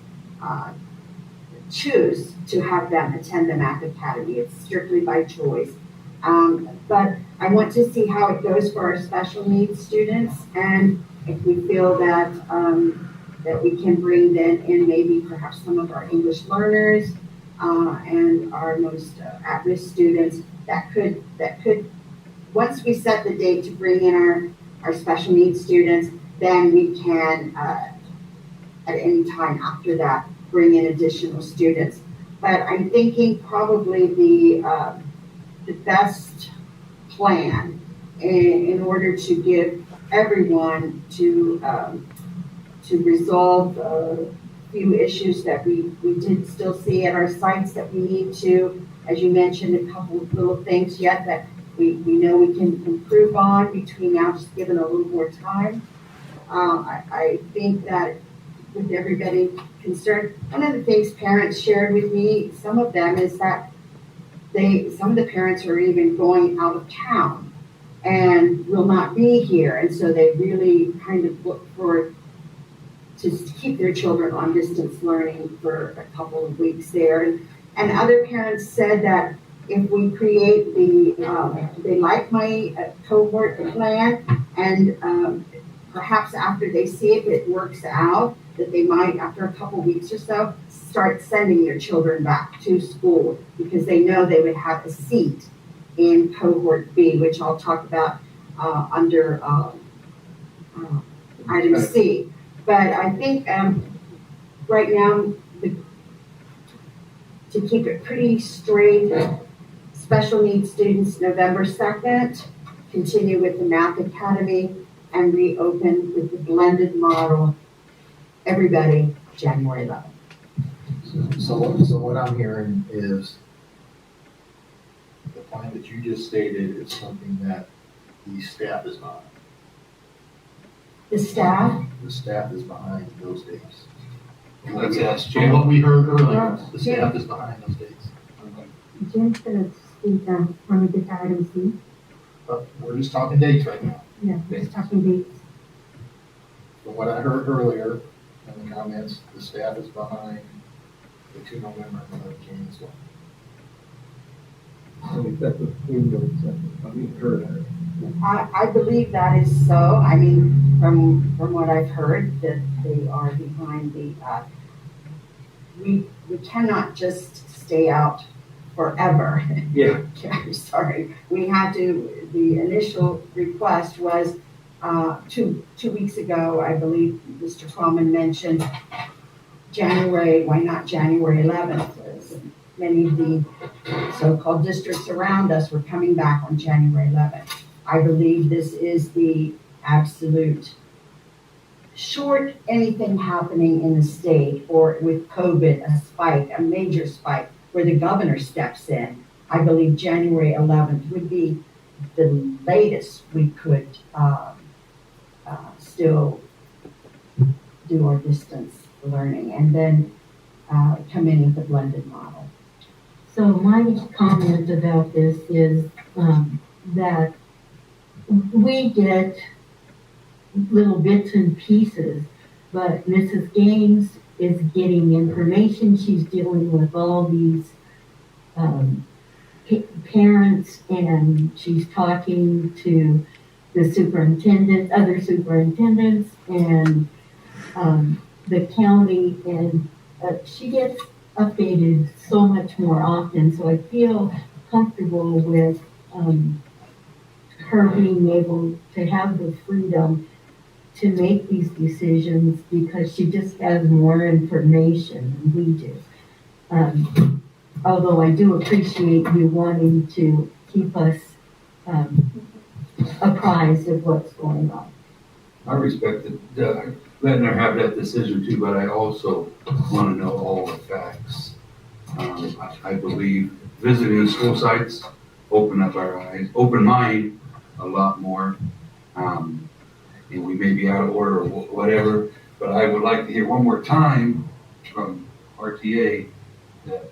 choose to have them attend the Math Academy. It's strictly by choice. But I want to see how it goes for our special needs students, and if we feel that that we can bring them in maybe perhaps some of our English learners and our most at-risk students, that could once we set the date to bring in our special needs students, then we can at any time after that bring in additional students. But I'm thinking probably the best plan in order to give everyone to resolve a few issues that we did still see at our sites that we need to as you mentioned, a couple of little things yet that we know we can improve on between now, just given a little more time. I think that with everybody concerned, one of the things parents shared with me, some of them, is that some of the parents are even going out of town and will not be here. And so they really kind of look forward to keep their children on distance learning for a couple of weeks there. And other parents said that if we create they like my cohort plan, and perhaps after they see if it works out, that they might, after a couple weeks or so, start sending their children back to school, because they know they would have a seat in cohort B, which I'll talk about under item C. But I think right now, to keep it pretty straight, special needs students November 2nd, continue with the Math Academy, and reopen with the blended model, everybody January 11th. So what I'm hearing is the plan that you just stated is something that the staff is behind. The staff? The staff is behind those dates. Let's ask From Jim. what we heard earlier, the staff is behind those dates. Jim said it's when we get to item C. But we're just talking dates right now. Yeah, just talking dates. From what I heard earlier in the comments, the staff is behind the 2 November and the June as well. I believe that is so. I mean, from what I've heard, that they are behind the, we cannot just stay out forever. Yeah. I'm sorry. We had to, the initial request was 2 weeks ago, I believe Mr. Twellman mentioned January, why not January 11th? As many of the so-called districts around us were coming back on January 11th. I believe this is the absolute short anything happening in the state, or with COVID, a spike, a major spike, where the governor steps in. I believe January 11th would be the latest we could still do our distance learning, and then come in with a blended model. So my comment about this is that we get little bits and pieces, but Mrs. Gaines is getting information. She's dealing with all these parents, and she's talking to the superintendent, other superintendents, and the county, and she gets updated so much more often. So I feel comfortable with her being able to have the freedom to make these decisions, because she just has more information than we do. Although I do appreciate you wanting to keep us apprised of what's going on. I respect it, letting her have that decision too, but I also want to know all the facts. I believe visiting the school sites open up our eyes, open mind a lot more. And we may be out of order or whatever, but I would like to hear one more time from RTA that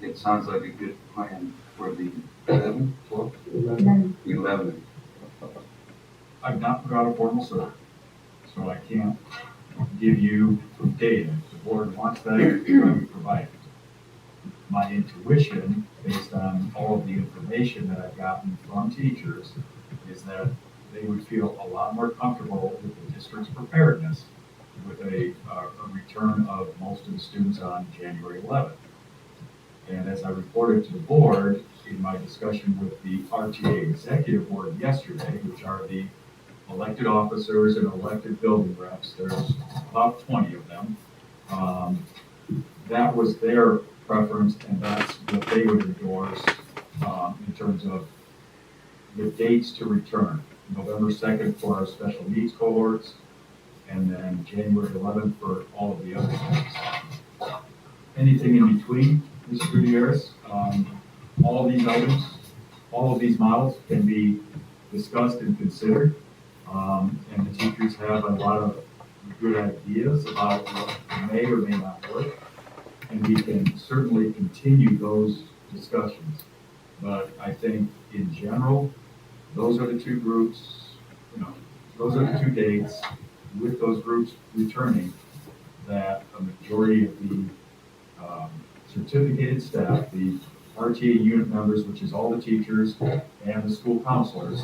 it sounds like a good plan for the 11th, 12th, 11th. I've not put out a formal survey, so I can't give you data. If the board wants that, I will provide it. My intuition, based on all of the information that I've gotten from teachers, is that they would feel a lot more comfortable with the district's preparedness with a return of most of the students on January 11th. And as I reported to the board in my discussion with the RTA executive board yesterday, which are the elected officers and elected building reps, there's about 20 of them. That was their preference, and that's what they would endorse in terms of the dates to return. November 2nd for our special needs cohorts, and then January 11th for all of the other things. Anything in between, Mr. Gutierrez, all these items, all of these models can be discussed and considered. And the teachers have a lot of good ideas about what may or may not work. And we can certainly continue those discussions. But I think in general, those are the two groups, those are the two dates with those groups returning that a majority of the certificated staff, the RTA unit members, which is all the teachers and the school counselors,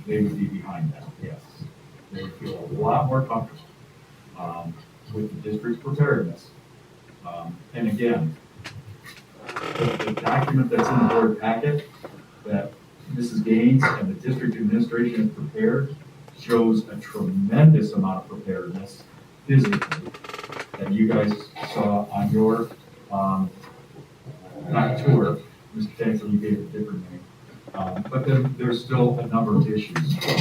they would be behind that, yes. They would feel a lot more comfortable with the district's preparedness. And again, the document that's in the board packet that Mrs. Gaines and the district administration have prepared shows a tremendous amount of preparedness physically that you guys saw on your, not tour, Mr. Tanker, you gave it a different name. But then there's still a number of issues. For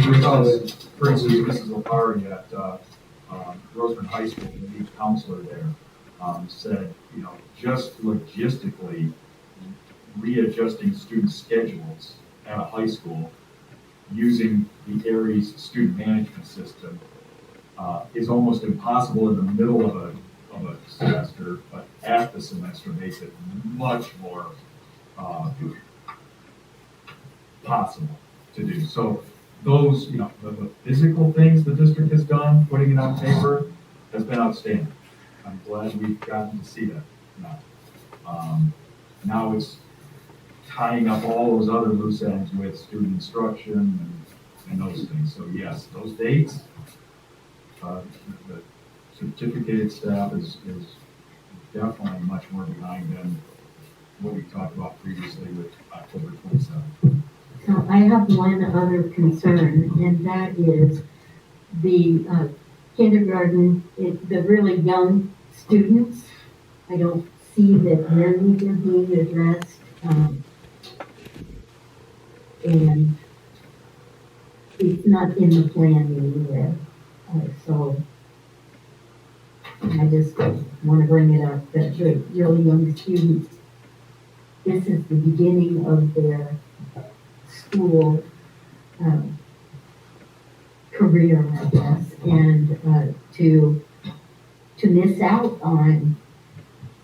instance, Mrs. Lopari at Roseman High School, the lead counselor there, said, just logistically readjusting student schedules at a high school using the Aries student management system is almost impossible in the middle of a semester, but at the semester makes it much more possible to do. So those, the physical things the district has done, putting it on paper, has been outstanding. I'm glad we've gotten to see that now. Now it's tying up all those other loose ends with student instruction and those things. So yes, those dates, the certificated staff is definitely much more behind than what we talked about previously with October 27th. So I have one other concern, and that is the kindergarten, the really young students. I don't see that their needs are being addressed. And it's not in the plan anywhere. So I just want to bring it up that the really young students, this is the beginning of their school career, I guess, and to miss out on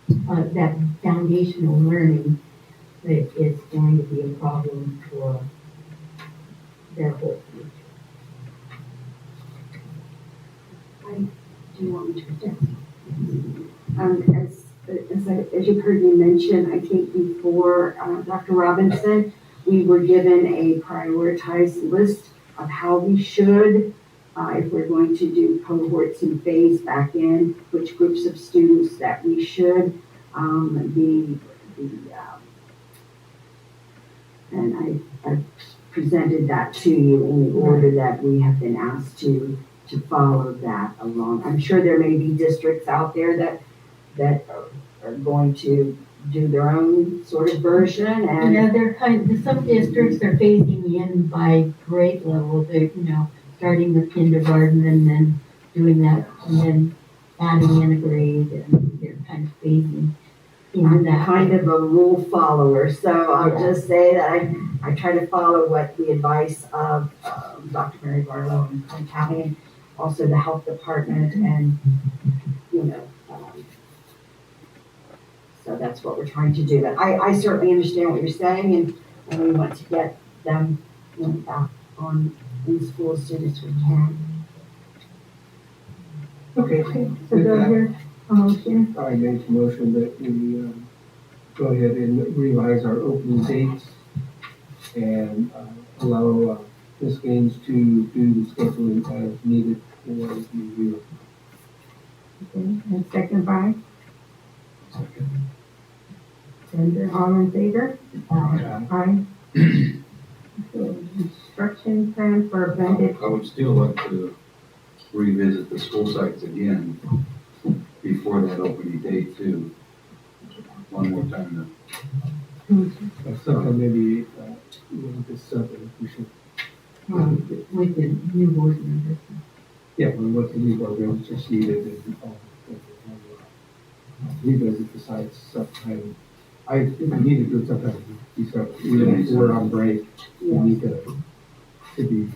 that foundational learning, it is going to be a problem for their whole future. Do you want me to present? As you've heard me mention, I think before Dr. Robinson, we were given a prioritized list of how we should, if we're going to do cohorts and phase back in, which groups of students that we should and I presented that to you in the order that we have been asked to follow that along. I'm sure there may be districts out there that are going to do their own sort of version, and they're some districts are phasing in by grade level. They're starting with kindergarten and then doing that and then adding in a grade, and they're kind of phasing in. I'm kind of a rule follower, so I'll just say that I try to follow what the advice of Dr. Mary Barlow and Clinton County, and also the health department, and so that's what we're trying to do. But I certainly understand what you're saying, and we want to get them back on in school as soon as we can. Okay, So do I hear a motion? I make a motion that we go ahead and revise our opening dates and allow Ms. Gaines to do the scheduling as needed for the year. Okay, and second by? Second. And all in favor? Aye. Okay, instruction plan for blended. I would still like to revisit the school sites again before that opening date too. One more time. Something maybe this something we should. With the new board members. Yeah, what the new programs just needed and revisit the sites sometime I think we need to do it sometime, even if we're on break, we need to be.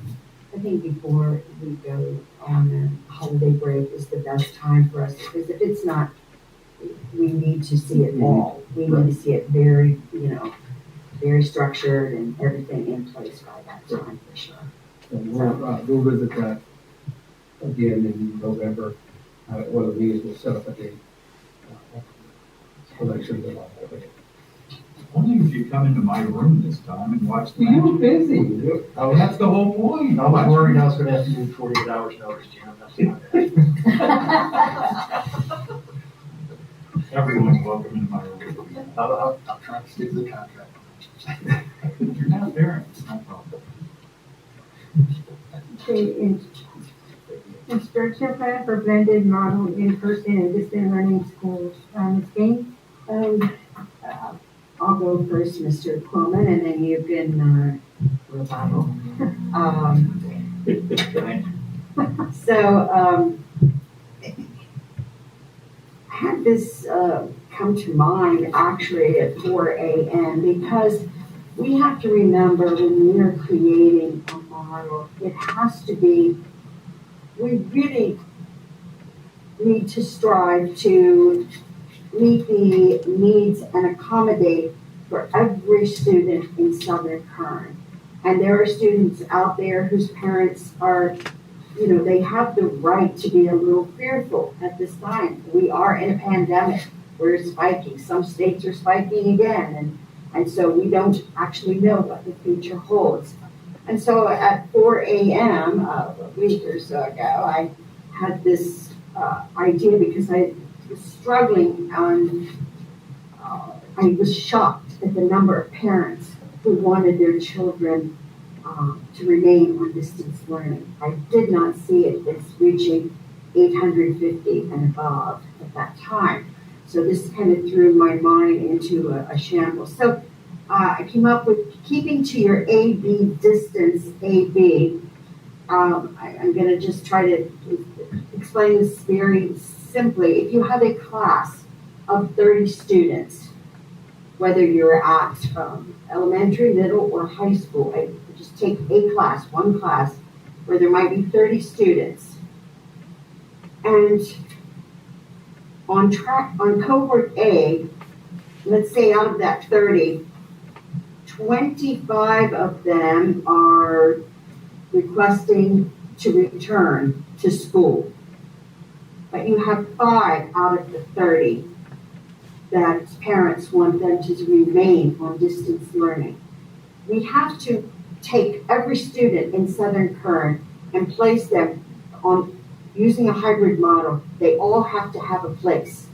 I think before we go on a holiday break is the best time for us, because if it's not, we need to see it all. We need to see it very, very structured and everything in place by that time, for sure. And we'll visit that again in November. One of the meetings will set up a date. Elections and all that. Only if you come into my room this time and watch the You were match. busy. Oh, that's the whole point. I was worried I was gonna have to do 48 hours notice, Jim. That's not bad. Everyone's welcome in my room. I'm trying to stick to the contract. You're not there, it's no problem. Okay, instruction plan for blended model in-person and distance learning schools. Ms. Gaines? I'll go first, Mr. Coleman, and then you can rebuttal. I had this come to mind actually at 4 a.m. because we have to remember when we are creating a model, it has to be, we really need to strive to meet the needs and accommodate for every student in Southern Kern. And there are students out there whose parents are, they have the right to be a little fearful at this time. We are in a pandemic. We're spiking. Some states are spiking again. And so we don't actually know what the future holds. And so at 4 a.m. A week or so ago, I had this idea because I was struggling on, I was shocked at the number of parents who wanted their children to remain on distance learning. I did not see it as reaching 850 and above at that time. So this kind of threw my mind into a shambles. So I came up with keeping to your AB distance, AB. I'm going to just try to explain this very simply. If you have a class of 30 students, whether you're at elementary, middle, or high school, just take a class, one class, where there might be 30 students. And on cohort A, let's say out of that 30, 25 of them are requesting to return to school. But you have 5 out of the 30 that parents want them to remain on distance learning. We have to take every student in Southern Kern and place them on using a hybrid model. They all have to have a place.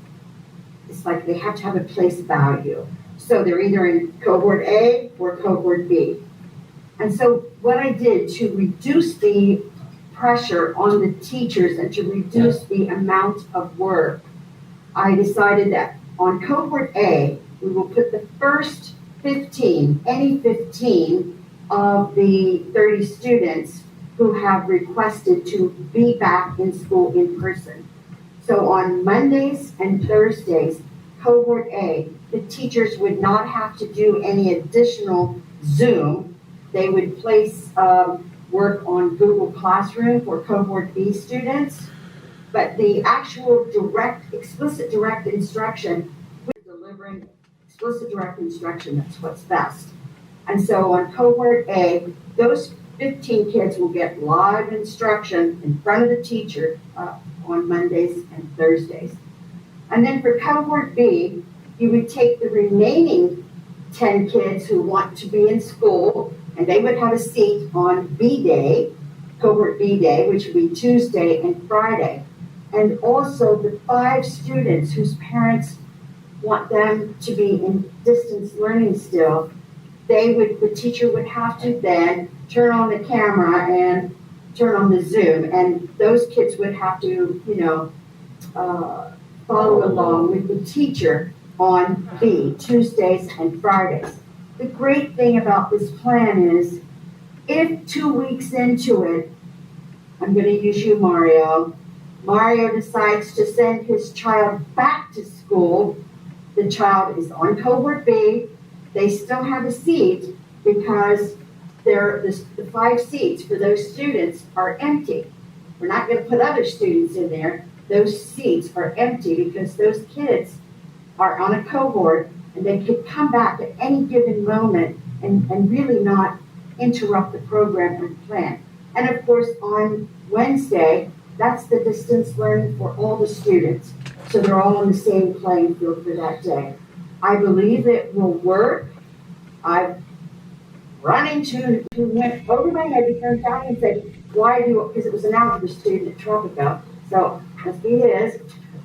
It's like they have to have a place value. So they're either in cohort A or cohort B. And so what I did to reduce the pressure on the teachers and to reduce the amount of work, I decided that on cohort A, we will put the first 15, any 15 of the 30 students who have requested to be back in school in person. So on Mondays and Thursdays, cohort A, the teachers would not have to do any additional Zoom. They would place work on Google Classroom for cohort B students, but the actual explicit direct instruction, we're delivering explicit direct instruction, that's what's best. And so on cohort A, those 15 kids will get live instruction in front of the teacher on Mondays and Thursdays. And then for cohort B, you would take the remaining 10 kids who want to be in school, and they would have a seat on B Day, cohort B Day, which would be Tuesday and Friday. And also the 5 students whose parents want them to be in distance learning still, the teacher would have to then turn on the camera and turn on the Zoom, and those kids would have to, follow along with the teacher on B, Tuesdays and Fridays. The great thing about this plan is, if 2 weeks into it, I'm going to use you, Mario decides to send his child back to school, the child is on cohort B, they still have a seat because the 5 seats for those students are empty. We're not going to put other students in there. Those seats are empty because those kids are on a cohort and they could come back at any given moment and really not interrupt the program and plan. And of course, on Wednesday, that's the distance learning for all the students. So they're all on the same playing field for that day. I believe it will work. I've run into who went over my head to turn down and said, because it was an algebra student at Tropico, so must be his,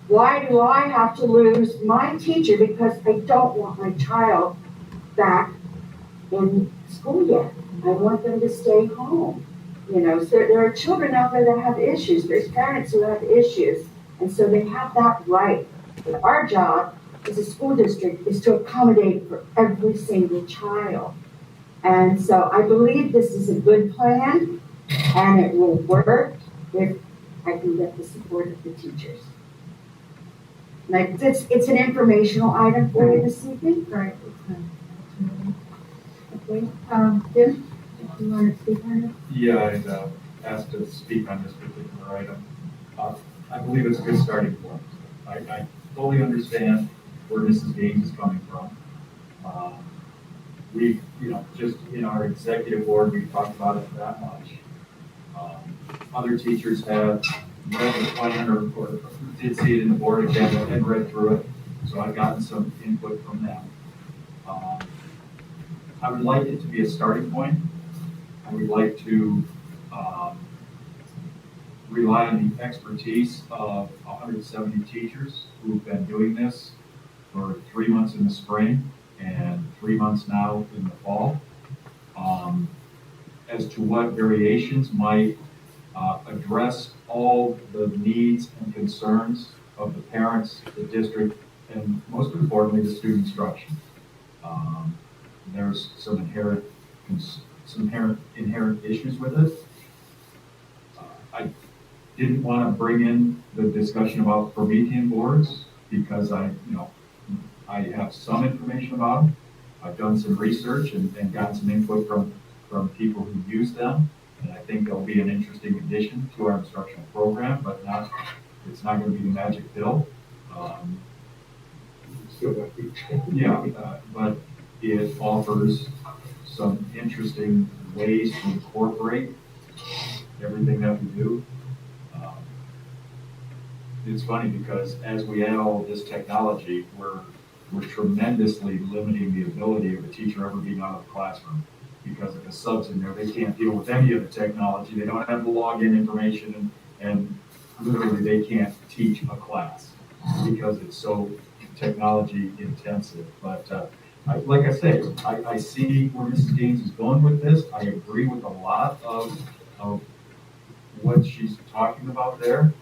why do I have to lose my teacher because I don't want my child back in school yet? I want them to stay home. You know, so there are children out there that have issues. There's parents who have issues. And so they have that right. But our job as a school district is to accommodate for every single child. And so I believe this is a good plan and it will work if I can get the support of the teachers. Like it's an informational item for you this evening. Right. Okay, Jim, if you want to speak on it? Yeah, I'd asked to speak on this particular item. I believe it's a good starting point. I fully understand where Mrs. Gaines is coming from. We, just in our executive board, we've talked about it that much. Other teachers have read the plan or did see it in the board agenda and read through it, so I've gotten some input from them. I would like it to be a starting point. I would like to rely on the expertise of 170 teachers who've been doing this for 3 months in the spring and 3 months now in the fall, as to what variations might address all the needs and concerns of the parents, the district, and most importantly, the student instruction. There's some inherent issues with it. I didn't want to bring in the discussion about Promethean boards because I have some information about them. I've done some research and gotten some input from people who use them, and I think they'll be an interesting addition to our instructional program, but it's not going to be the magic pill. But it offers some interesting ways to incorporate everything that we do. It's funny because as we add all of this technology, we're tremendously limiting the ability of a teacher ever being out of the classroom, because if a sub's in there, they can't deal with any of the technology. They don't have the login information, and literally they can't teach a class because it's so technology intensive. But like I say, I see where Mrs. Gaines is going with this. I agree with a lot of what she's talking about there.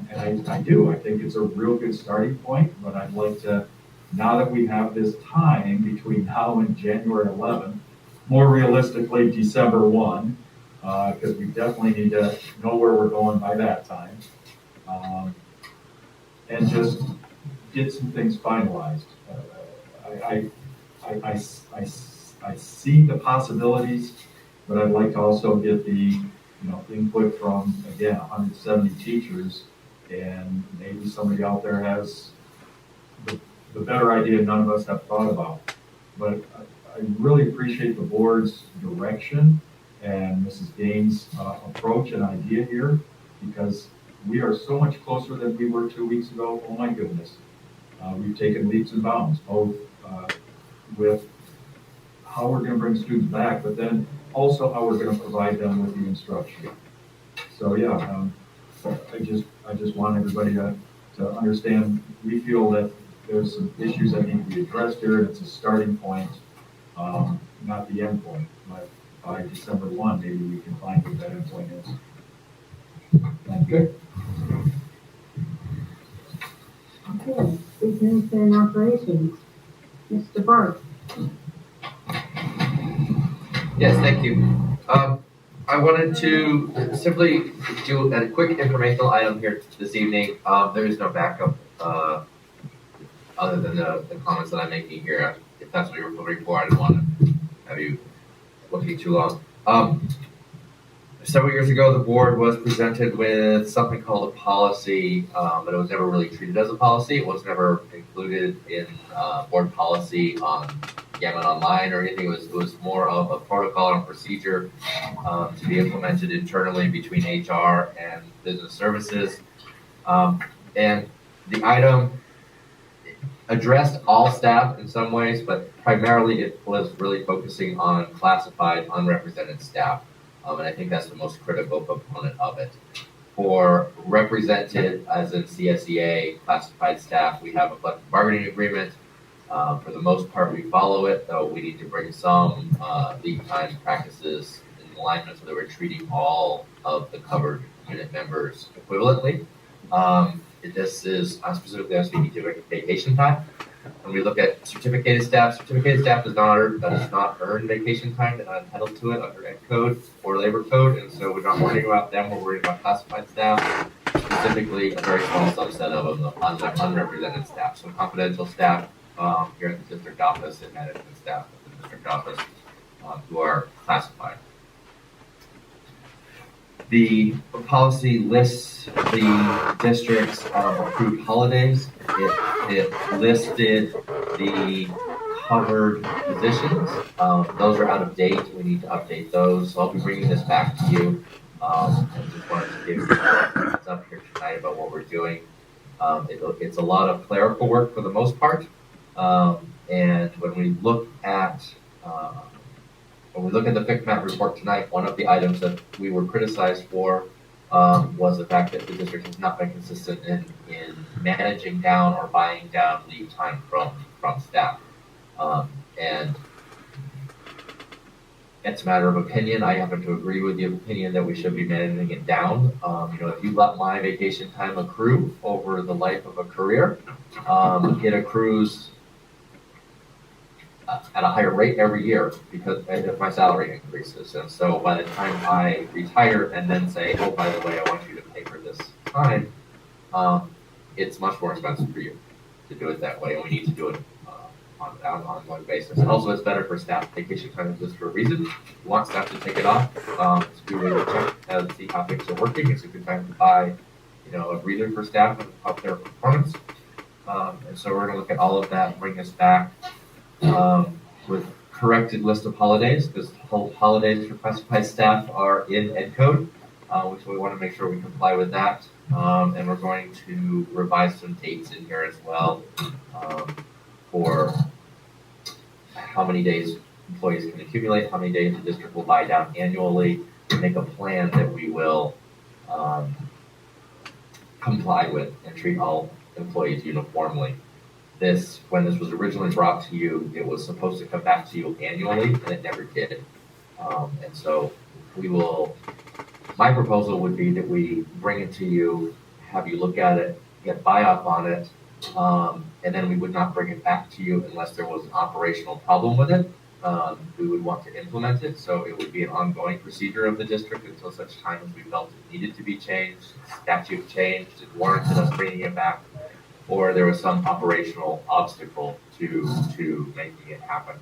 And I do. I think it's a real good starting point, but I'd like to, now that we have this time between now and January 11th, more realistically December 1, because we definitely need to know where we're going by that time, and just get some things finalized. I see the possibilities, but I'd like to also get the input from, again, 170 teachers, and maybe somebody out there has the better idea none of us have thought about. But I really appreciate the board's direction and Mrs. Gaines' approach and idea here, because we are so much closer than we were 2 weeks ago. Oh my goodness. We've taken leaps and bounds, both with how we're going to bring students back, but then also how we're going to provide them with the instruction. So yeah, I just want everybody to understand, we feel that there's some issues that need to be addressed here, and it's a starting point, not the end point. But by December 1, maybe we can find what that end point is. Thank you. Okay, business and operations. Mr. Barth. Yes, thank you. I wanted to simply do a quick informational item here this evening. There is no backup other than the comments that I'm making here. If that's what you're looking for, I didn't want to have you looking too long. Several years ago, the board was presented with something called a policy, but it was never really treated as a policy. It was never included in board policy on Gammon Online or anything. It was more of a protocol and procedure to be implemented internally between HR and business services. And the item addressed all staff in some ways, but primarily it was really focusing on classified, unrepresented staff. And I think that's the most critical component of it. For represented, as in CSEA, classified staff, we have a collective bargaining agreement. For the most part, we follow it, though we need to bring some lead time practices in alignment so that we're treating all of the covered unit members equivalently. This is, specifically I'm speaking to vacation time. When we look at certificated staff does not earn vacation time. They're not entitled to it under Ed Code or Labor Code, and so we're not worrying about them. We're worried about classified staff, specifically a very small subset of them, the unrepresented staff. So confidential staff here at the district office and management staff at the district office who are classified. The policy lists the district's approved holidays. It listed the covered positions. Those are out of date. We need to update those. So I'll be bringing this back to you. I just wanted to give you a heads up here tonight about what we're doing. It's a lot of clerical work for the most part. And when we look at the FICMAT report tonight, one of the items that we were criticized for was the fact that the district has not been consistent in managing down or buying down leave time from staff. And it's a matter of opinion. I happen to agree with the opinion that we should be managing it down. If you let my vacation time accrue over the life of a career, it accrues at a higher rate every year because if my salary increases. And so by the time I retire and then say, oh, by the way, I want you to pay for this time, it's much more expensive for you to do it that way. And we need to do it on an ongoing basis. And also it's better for staff. Vacation time is just for a reason. You want staff to take it off. To do a check and see how things are working. It's a good time to buy, a breather for staff and help their performance. And so we're going to look at all of that and bring this back with corrected list of holidays, because holidays for classified staff are in Ed Code, which we want to make sure we comply with that. And we're going to revise some dates in here as well for how many days employees can accumulate, how many days the district will buy down annually, and make a plan that we will comply with and treat all employees uniformly. When this was originally brought to you, it was supposed to come back to you annually, and it never did. And so my proposal would be that we bring it to you, have you look at it, get buy-off on it, and then we would not bring it back to you unless there was an operational problem with it. We would want to implement it, so it would be an ongoing procedure of the district until such time as we felt it needed to be changed, statute changed, it warranted us bringing it back, or there was some operational obstacle to making it happen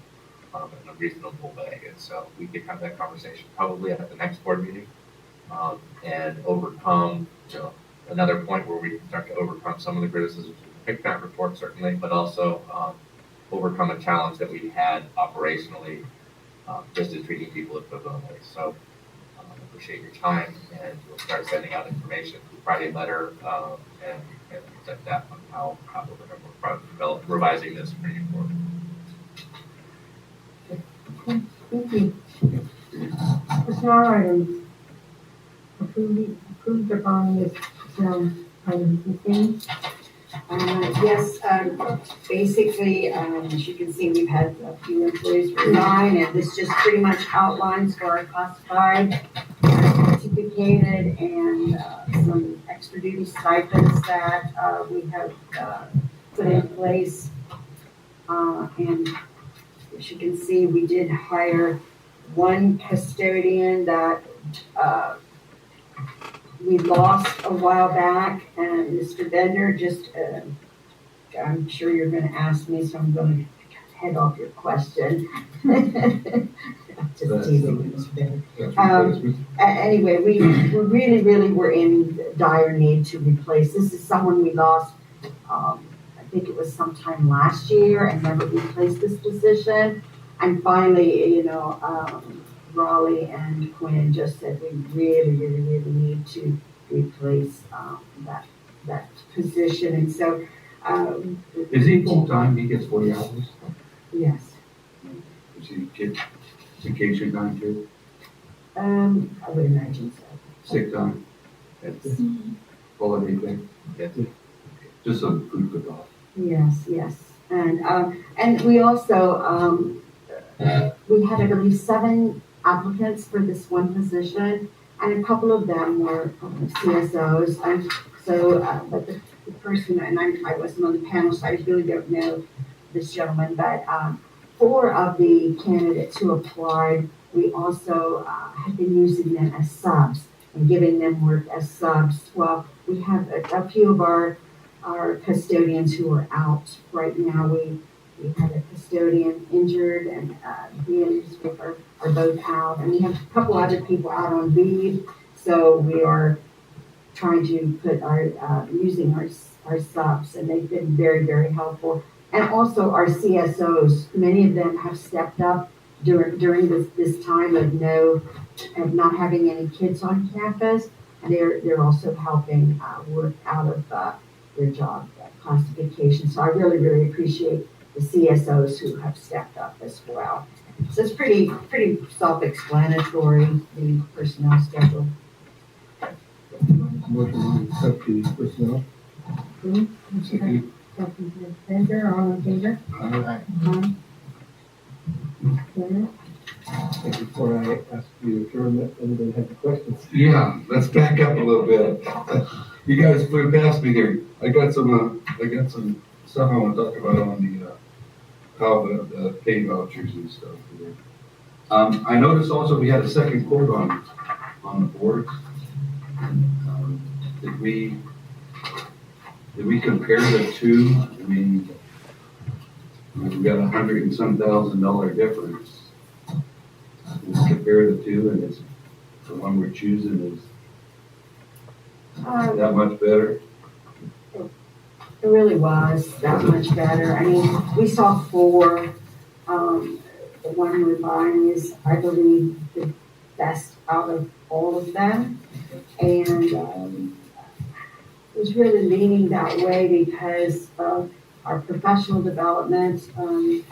in a reasonable way. And so we could have that conversation probably at the next board meeting and overcome another point where we can start to overcome some of the criticisms of the FICMAT report, certainly, but also overcome a challenge that we had operationally just in treating people equivalently. So I appreciate your time, and we'll start sending out information through Friday letter and things like that on how we're going to develop revising this and bringing it forward. Thank you. Personnel items. Approved upon this items. Ms. Gaines? Yes, basically, as you can see, we've had a few employees resign, and this just pretty much outlines for our classified, certificated, and some extra duty stipends that we have put in place. And as you can see, we did hire one custodian that we lost a while back, and Mr. Bender just I'm sure you're gonna ask me, so I'm gonna head off your question. Just teasing you, Mr. Bennett. Anyway, we really were in dire need to replace. This is someone we lost, I think it was sometime last year, and never replaced this position. And finally, Raleigh and Quinn just said we really need to replace that position. And so, Is he full-time? He gets 40 hours? yes. Does he get vacation time too? I would imagine so. Sick time? Holiday thing? Just a food for thought. Yes. And we also, we had, I believe, 7 applicants for this one position, and a couple of them were CSOs. And so, but the person, and I wasn't on the panel, so I really don't know this gentleman, but 4 of the candidates who applied, we also had been using them as subs and giving them work as subs. Well, we have a few of our custodians who are out right now. We had a custodian injured, and he and his wife are both out, and we have a couple other people out on leave. So we are trying to put using our subs, and they've been very helpful. And also our CSOs, many of them have stepped up during this time of not having any kids on campus, and they're also helping work out of their job classification. So I really appreciate the CSOs who have stepped up as well. So it's pretty self-explanatory, the personnel schedule. Motion to accept the personnel. Second. Favor, all in favor? Aye. Okay. And before I ask you to adjourn, anybody have any questions? Yeah, let's back up a little bit. You guys flew past me here. I got some stuff I want to talk about on the, how the pay vouchers and stuff. I noticed also we had a second quote on the boards. Did we compare the two? I mean, we've got $100 and some $1,000 difference. Let's compare the two, and it's the one we're choosing is that much better. It really was that much better. I mean, we saw 4. The one we're buying is, I believe, the best out of all of them. And it was really leaning that way because of our professional development. We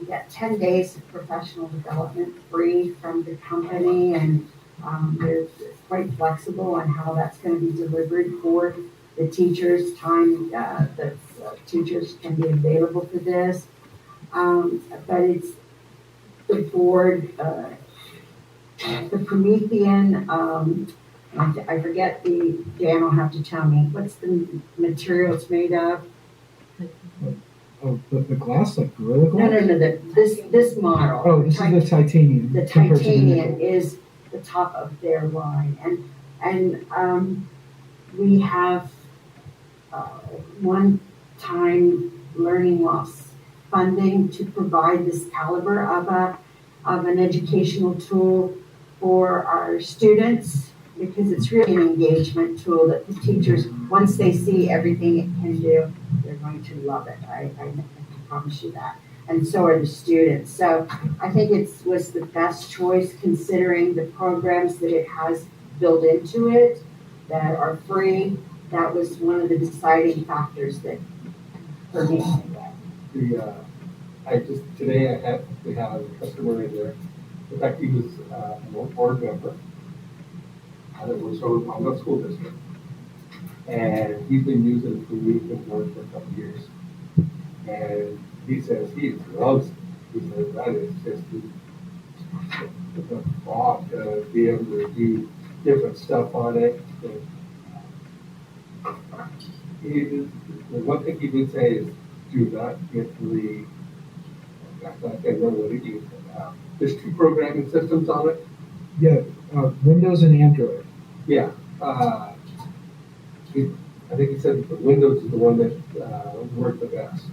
get 10 days of professional development free from the company, and they're quite flexible on how that's going to be delivered for the teachers' time that teachers can be available for this. But it's the board, the Promethean, I forget Dan will have to tell me, what's the material it's made of? Oh, the glass, like Gorilla Glass? No, this model. Oh, this is the titanium. The titanium is the top of their line, and we have one-time learning loss funding to provide this caliber of an educational tool for our students, because it's really an engagement tool that the teachers, once they see everything it can do, they're going to love it. I can promise you that. And so are the students. So I think it was the best choice considering the programs that it has built into it that are free. That was one of the deciding factors that, for me anyway. Today we had a customer in there. In fact, he was an board member. That was on the school district. And he's been using Promethean Boards for a couple of years. And he says he loves it. He says that is just the thought to be able to do different stuff on it. The one thing he would say is do not get the, I can't remember what he used. There's 2 programming systems on it. Yeah, Windows and Android. Yeah. I think he said the Windows is the one that, worked the best.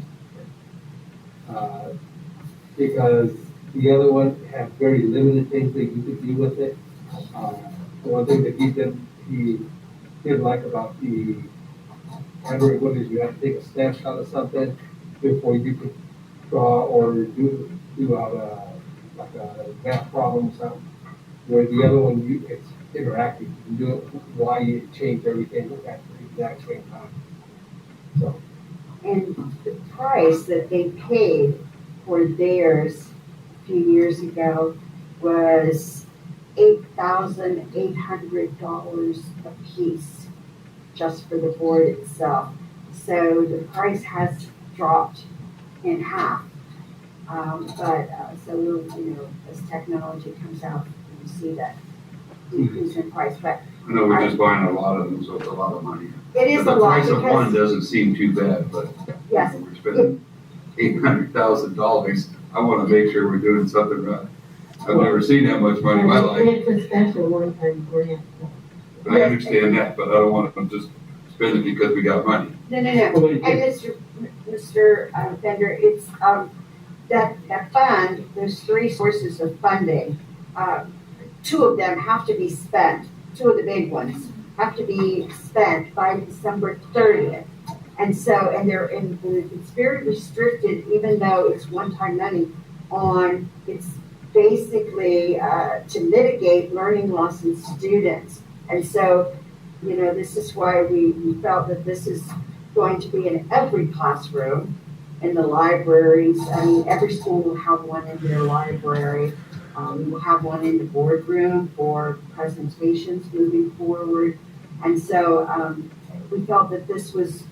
Because the other one had very limited things that you could do with it. The one thing that he didn't like about the Android one is you have to take a snapshot of something before you could draw or do out like a math problem or something. Where the other one, it's interactive. You can do it while you change everything at the exact same time. So. And the price that they paid for theirs a few years ago was $8,800 a piece just for the board itself. So the price has dropped in half. So we'll, as technology comes out, we see that decrease in price. But I know we're just buying a lot of them, so it's a lot of money. it is a lot The price of one because, doesn't seem too bad, but yes, we're spending $800,000. I want to make sure we're doing something right. I've never seen that much money in my life, It's a special one-time grant. but I understand that, but I don't want to just spend it because we got money. no. And Mr. Bender, it's, that fund, there's three sources of funding. Two of them have to be spent, two of the big ones have to be spent by December 30th. And so, it's very restricted, even though it's one-time money it's basically to mitigate learning loss in students. And so, this is why we felt that this is going to be in every classroom, in the libraries. I mean, every school will have one in their library. We'll have one in the boardroom for presentations moving forward. And so we felt that this was,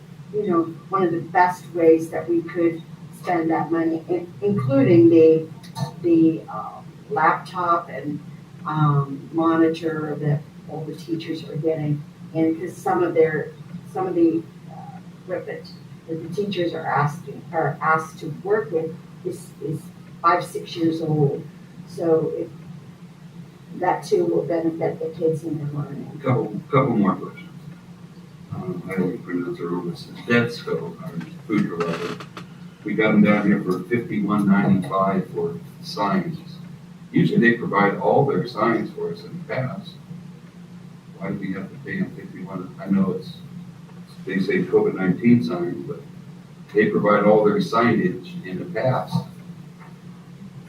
one of the best ways that we could spend that money, including the laptop and monitor that all the teachers are getting. And because some of the equipment that the teachers are asked to work with is 5-6 years old. So that too will benefit the kids in their learning. Couple more questions. I don't pronounce it wrong. This is Dedsco, our food provider. We got them down here for $51.95 for signs. Usually they provide all their signs for us in the past. Why do we have to pay them $51? I know they say COVID-19 signs, but they provide all their signage in the past.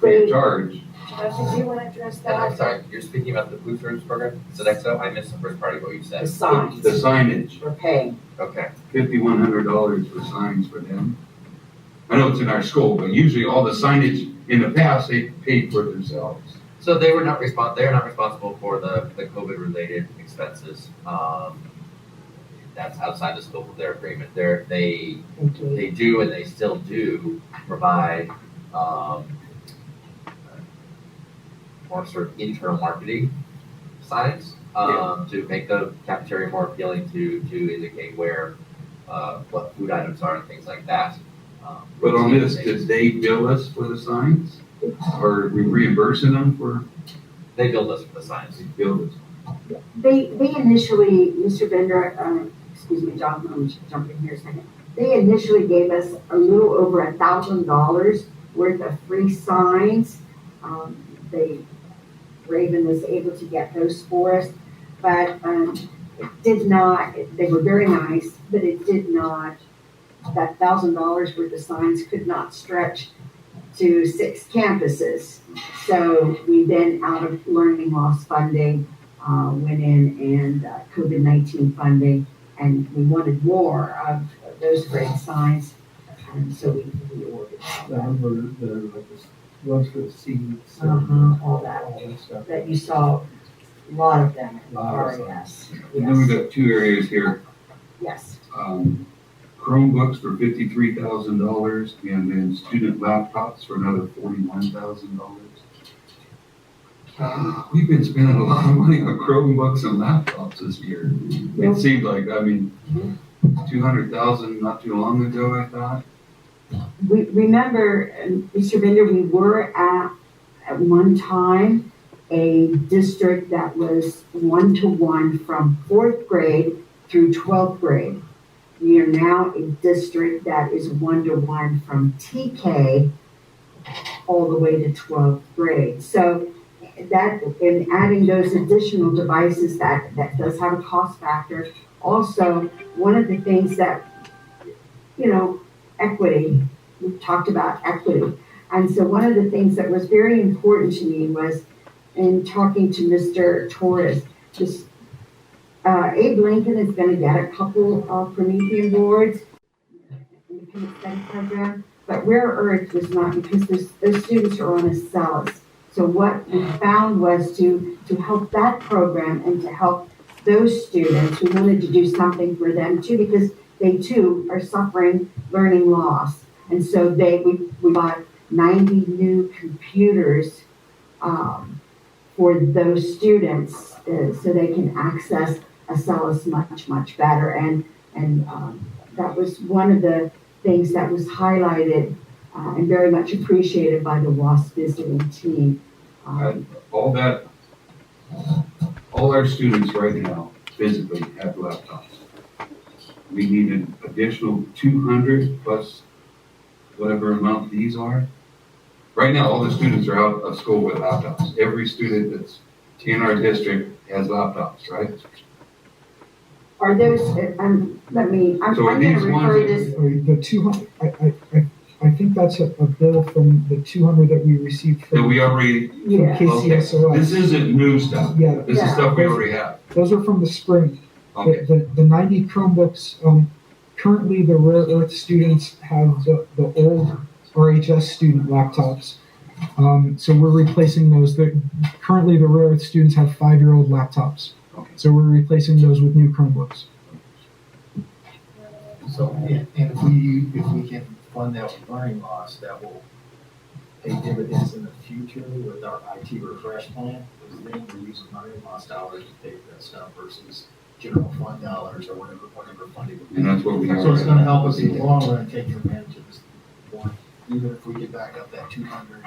Free of charge. Josh, do you want to address And I'm that? sorry, you're speaking about the food service program, Sodexo? I missed the first part of what you The said. signs The signage, we're paying. Okay. $5,100 for signs for them. I know it's in our school, but usually all the signage in the past, they paid for themselves. So they are not responsible for the COVID-related expenses. That's outside the scope of their agreement. They do and they still do provide more sort of internal marketing signs to make the cafeteria more appealing to indicate where what food items are and things like that. But on this, did they bill us for the signs? Or are we reimbursing them for? They billed us for the signs. They billed us. They initially, Mr. Bender, excuse me, John, I'm just jumping here a second. They initially gave us a little over $1,000 worth of free signs. Raven was able to get those for us, but it did not, they were very nice, but it did not, that $1,000 worth of signs could not stretch to 6 campuses. So we then, out of learning loss funding, went in and COVID-19 funding, and we wanted more of those great signs, and so we ordered The ones for the seeds. all that stuff. that you saw, a lot of them at Lot of RES. And then we got two areas here. Yes. Chromebooks for $53,000 and then student laptops for another $41,000. We've been spending a lot of money on Chromebooks and laptops this year. It seemed like, $200,000 not too long ago, I thought. We remember, Mr. Bender, we were at one time a district that was 1-to-1 from 4th grade through 12th grade. We are now a district that is 1-to-1 from TK all the way to 12th grade. So that, in adding those additional devices, that does have a cost factor. Also, one of the things that, equity, we've talked about equity. And so one of the things that was very important to me was in talking to Mr. Torres, just Abe Lincoln is going to get a couple of Promethean Boards, independent study program, but Rare Earth was not, because those students are on a CELUS. So what we found was to help that program and to help those students, we wanted to do something for them too, because they too are suffering learning loss. And so we bought 90 new computers for those students so they can access a CELUS much, much better. And that was one of the things that was highlighted and very much appreciated by the WASP visiting team. All our students right now physically have laptops. We need an additional 200 plus whatever amount these are. Right now, all the students are out of school with laptops. Every student that's in our district has laptops, right? Are those, I'm going to refer this. The 200, I think that's a bill from the 200 that we received That from we already, KCSOS. this isn't new stuff. Yeah. This is stuff we already have. Those are from the spring. Okay. The 90 Chromebooks, currently the Rare Earth students have the old RHS student laptops. So we're replacing those. Currently the Rare Earth students have 5-year-old laptops. Okay. So we're replacing those with new Chromebooks. So, and if we can fund that with learning loss, that will pay dividends in the future with our IT refresh plan. Because then we're using learning loss dollars to pay for that stuff versus general fund dollars or whatever funding would be. And that's what we have. So it's going to help us in the long run take advantage of this point, even if we get back up that 200.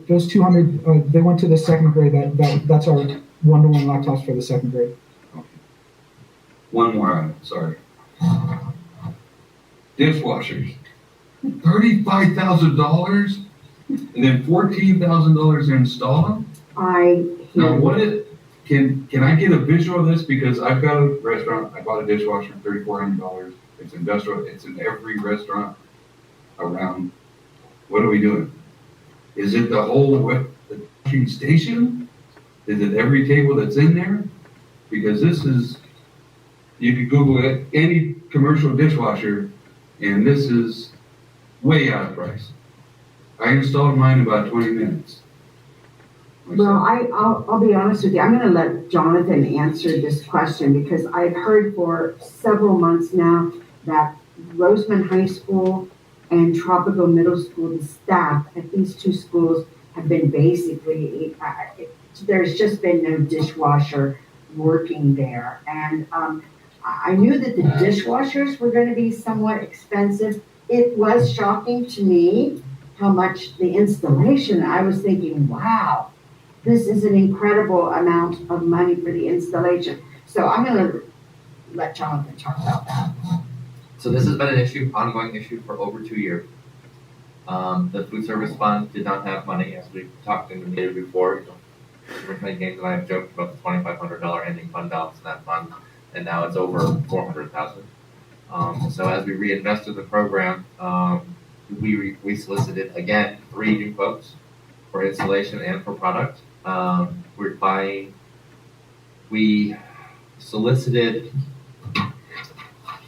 Those 200, they went to the second grade. That's our 1-to-1 laptops for the second grade. Okay. One more item, sorry. Dishwashers, $35,000, and then $14,000 to install them. Now, what is? Can I get a visual of this? Because I've got a restaurant. I bought a dishwasher for $3,400. It's industrial. It's in every restaurant around. What are we doing? Is it the whole the washing station? Is it every table that's in there? Because this is, you could Google it, any commercial dishwasher, and this is way out of price. I installed mine in about 20 minutes. Well, I'll be honest with you. I'm going to let Jonathan answer this question because I've heard for several months now that Roseman High School and Tropical Middle School, the staff at these two schools have been basically, there's just been no dishwasher working there. And I knew that the dishwashers were going to be somewhat expensive. It was shocking to me how much the installation, I was thinking, wow, this is an incredible amount of money for the installation. So I'm going to let Jonathan talk about that. So this has been an ongoing issue for over 2 years. The food service fund did not have money, as we talked in the meeting before. Many games and I have joked about the $2,500 ending fund balance in that fund, and now it's over $400,000. So as we reinvested the program, we solicited again 3 new quotes for installation and for product. We solicited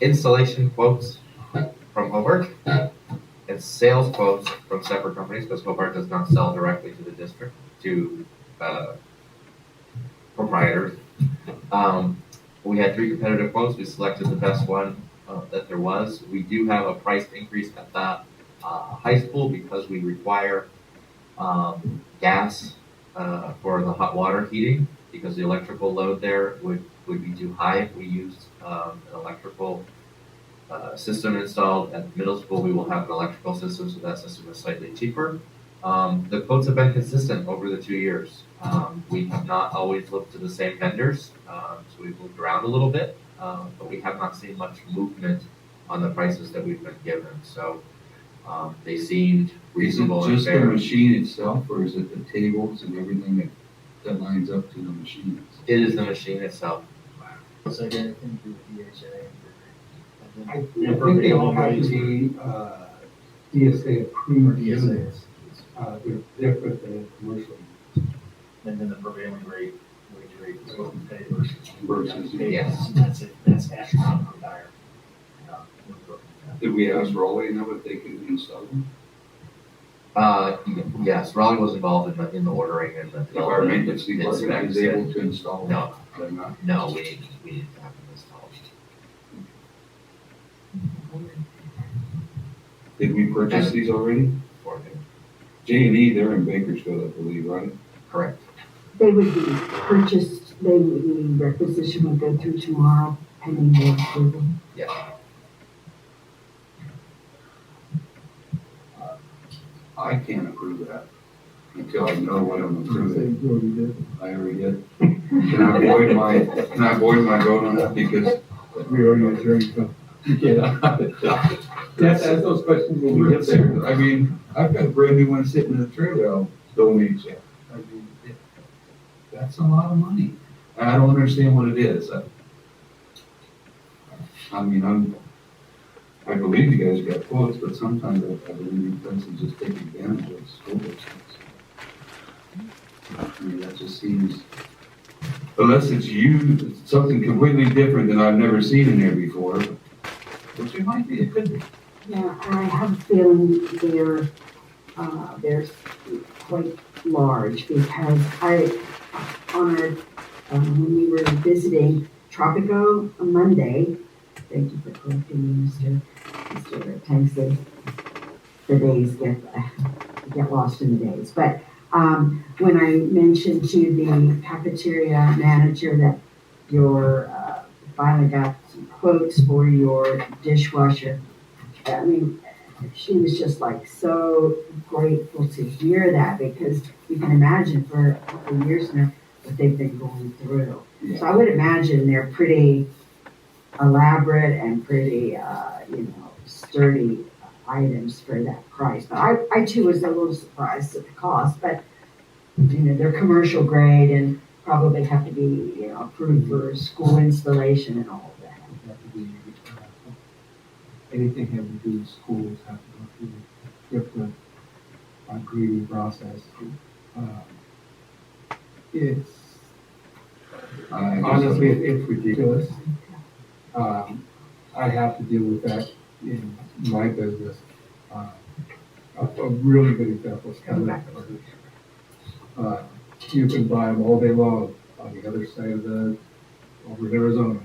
installation quotes from Hobart and sales quotes from separate companies because Hobart does not sell directly to the district, to proprietors. We had 3 competitive quotes. We selected the best one that there was. We do have a price increase at the high school because we require gas for the hot water heating because the electrical load there would be too high if we used an electrical system installed. At middle school, we will have an electrical system, so that system is slightly cheaper. The quotes have been consistent over the 2 years. We have not always looked to the same vendors, so we've moved around a little bit. but we have not seen much movement on the prices that we've been given, so, they seemed reasonable Is it and just the fair. machine itself, or is it the tables and everything that lines up to the machines? It is the machine itself. Does that got anything to do with DHA? I think they all have to be, DSA approved units. They're different than commercial. And then the prevailing wage rate is what we pay versus. Versus, yes. That's astronomically higher. Did we ask Raleigh now if they could install them? Yes, Raleigh was involved in the ordering and the If our development. maintenance the department is specs, able and- to install them? No, They're not? no, we need to have them installed. Did we purchase these already? For them. J&E, they're in Bakersfield, I believe, right? Correct. They would be purchased, the requisition would go through tomorrow, pending board approval. Yeah. I can't approve that until I know what I'm approving. You already did. I already did. Can I avoid my vote on that because? We already adjourned, so you can't. That's, ask those questions when we get there. I mean, I've got a brand new one sitting in the trailer I'll donate you. I mean, that's a lot of money. And I don't understand what it is. I believe you guys got quotes, but sometimes I believe you places just take advantage of school districts. I mean, that just seems, unless it's something completely different than I've never seen in there before, which it might be, it could be. Yeah, and I have a feeling they're quite large because when we were visiting Tropico on Monday, thank you for correcting me, Mr. Tankston, the days get lost in the days. But when I mentioned to the cafeteria manager that your finally got some quotes for your dishwasher, I mean, she was just like so grateful to hear that because you can imagine for a couple of years now what they've been going through. Yeah. So I would imagine they're pretty elaborate and pretty, sturdy items for that price. But I too was a little surprised at the cost, but they're commercial grade and probably have to be, approved for school installation and all of that. Have to be, anything having to do with schools have to go through a different grading process. It's honestly, it's ridiculous. I have to deal with that in my business. A really good example is Cadillac cars. You can buy them all day long on the other side of over in Arizona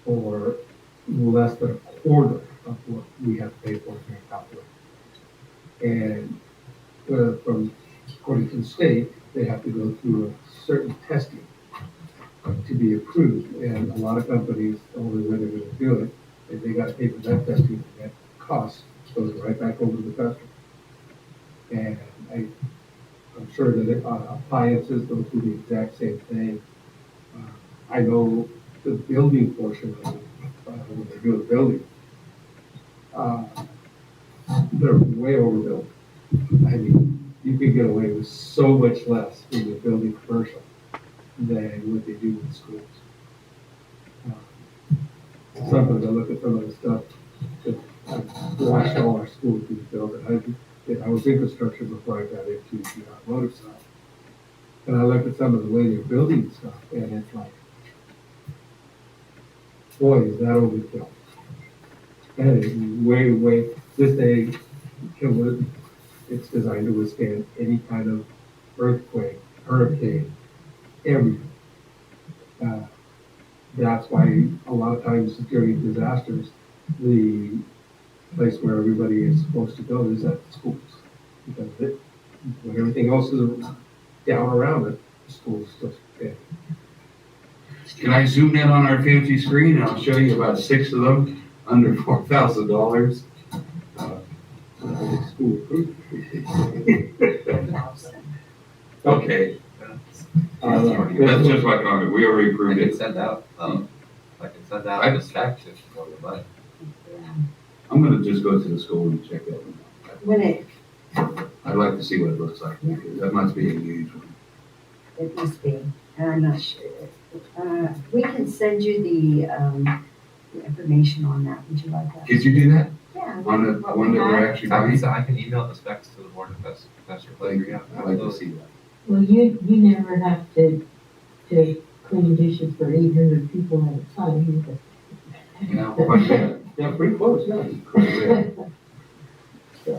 for less than a quarter of what we have to pay for here in California. And according to the state, they have to go through a certain testing to be approved. And a lot of companies, the only way they're going to do it is they got to pay for that testing, and that cost goes right back over to the customer. And I'm sure that appliances go through the exact same thing. I know the building portion of it, when they do the building, they're way overbuilt. I mean, you can get away with so much less when you're building commercial than what they do in schools. Sometimes I look at some of the stuff that I've watched all our schools being built, and I was in construction before I got into the automotive side. And I look at some of the way they're building stuff, and it's like, boy, is that overkill. And it's this thing, it's designed to withstand any kind of earthquake, hurricane, everything. That's why a lot of times during disasters, the place where everybody is supposed to go is at the schools. Because when everything else is down around it, the schools still stand. Can I zoom in on our fancy screen and I'll show you about 6 of them under $4,000? School approved. Okay. That's just my comment. We already I approved can it. send out, I can send out the specs if you know the money. I'm gonna just go to the school and check that one out. When it, I'd like to see what it looks like, because that must be a huge one. it must be, and I'm not sure. We can send you the information on that. Would you like that? Could you do that Yeah. on the one that we're actually buying? I can email the specs to the board if that's your pleasure, yeah. I'd like to see that. Well, you never have to clean dishes for 800 people at a time either. You know, quite a bit. Yeah, pretty close, yeah. Quite a bit.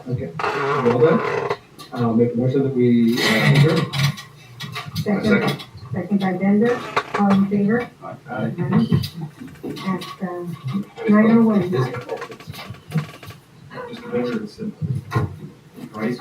Okay, well then, I'll make a motion that we adjourn. Second, second by Bender, all in favor? Aye. At 9:01. Just a measure, it's in price.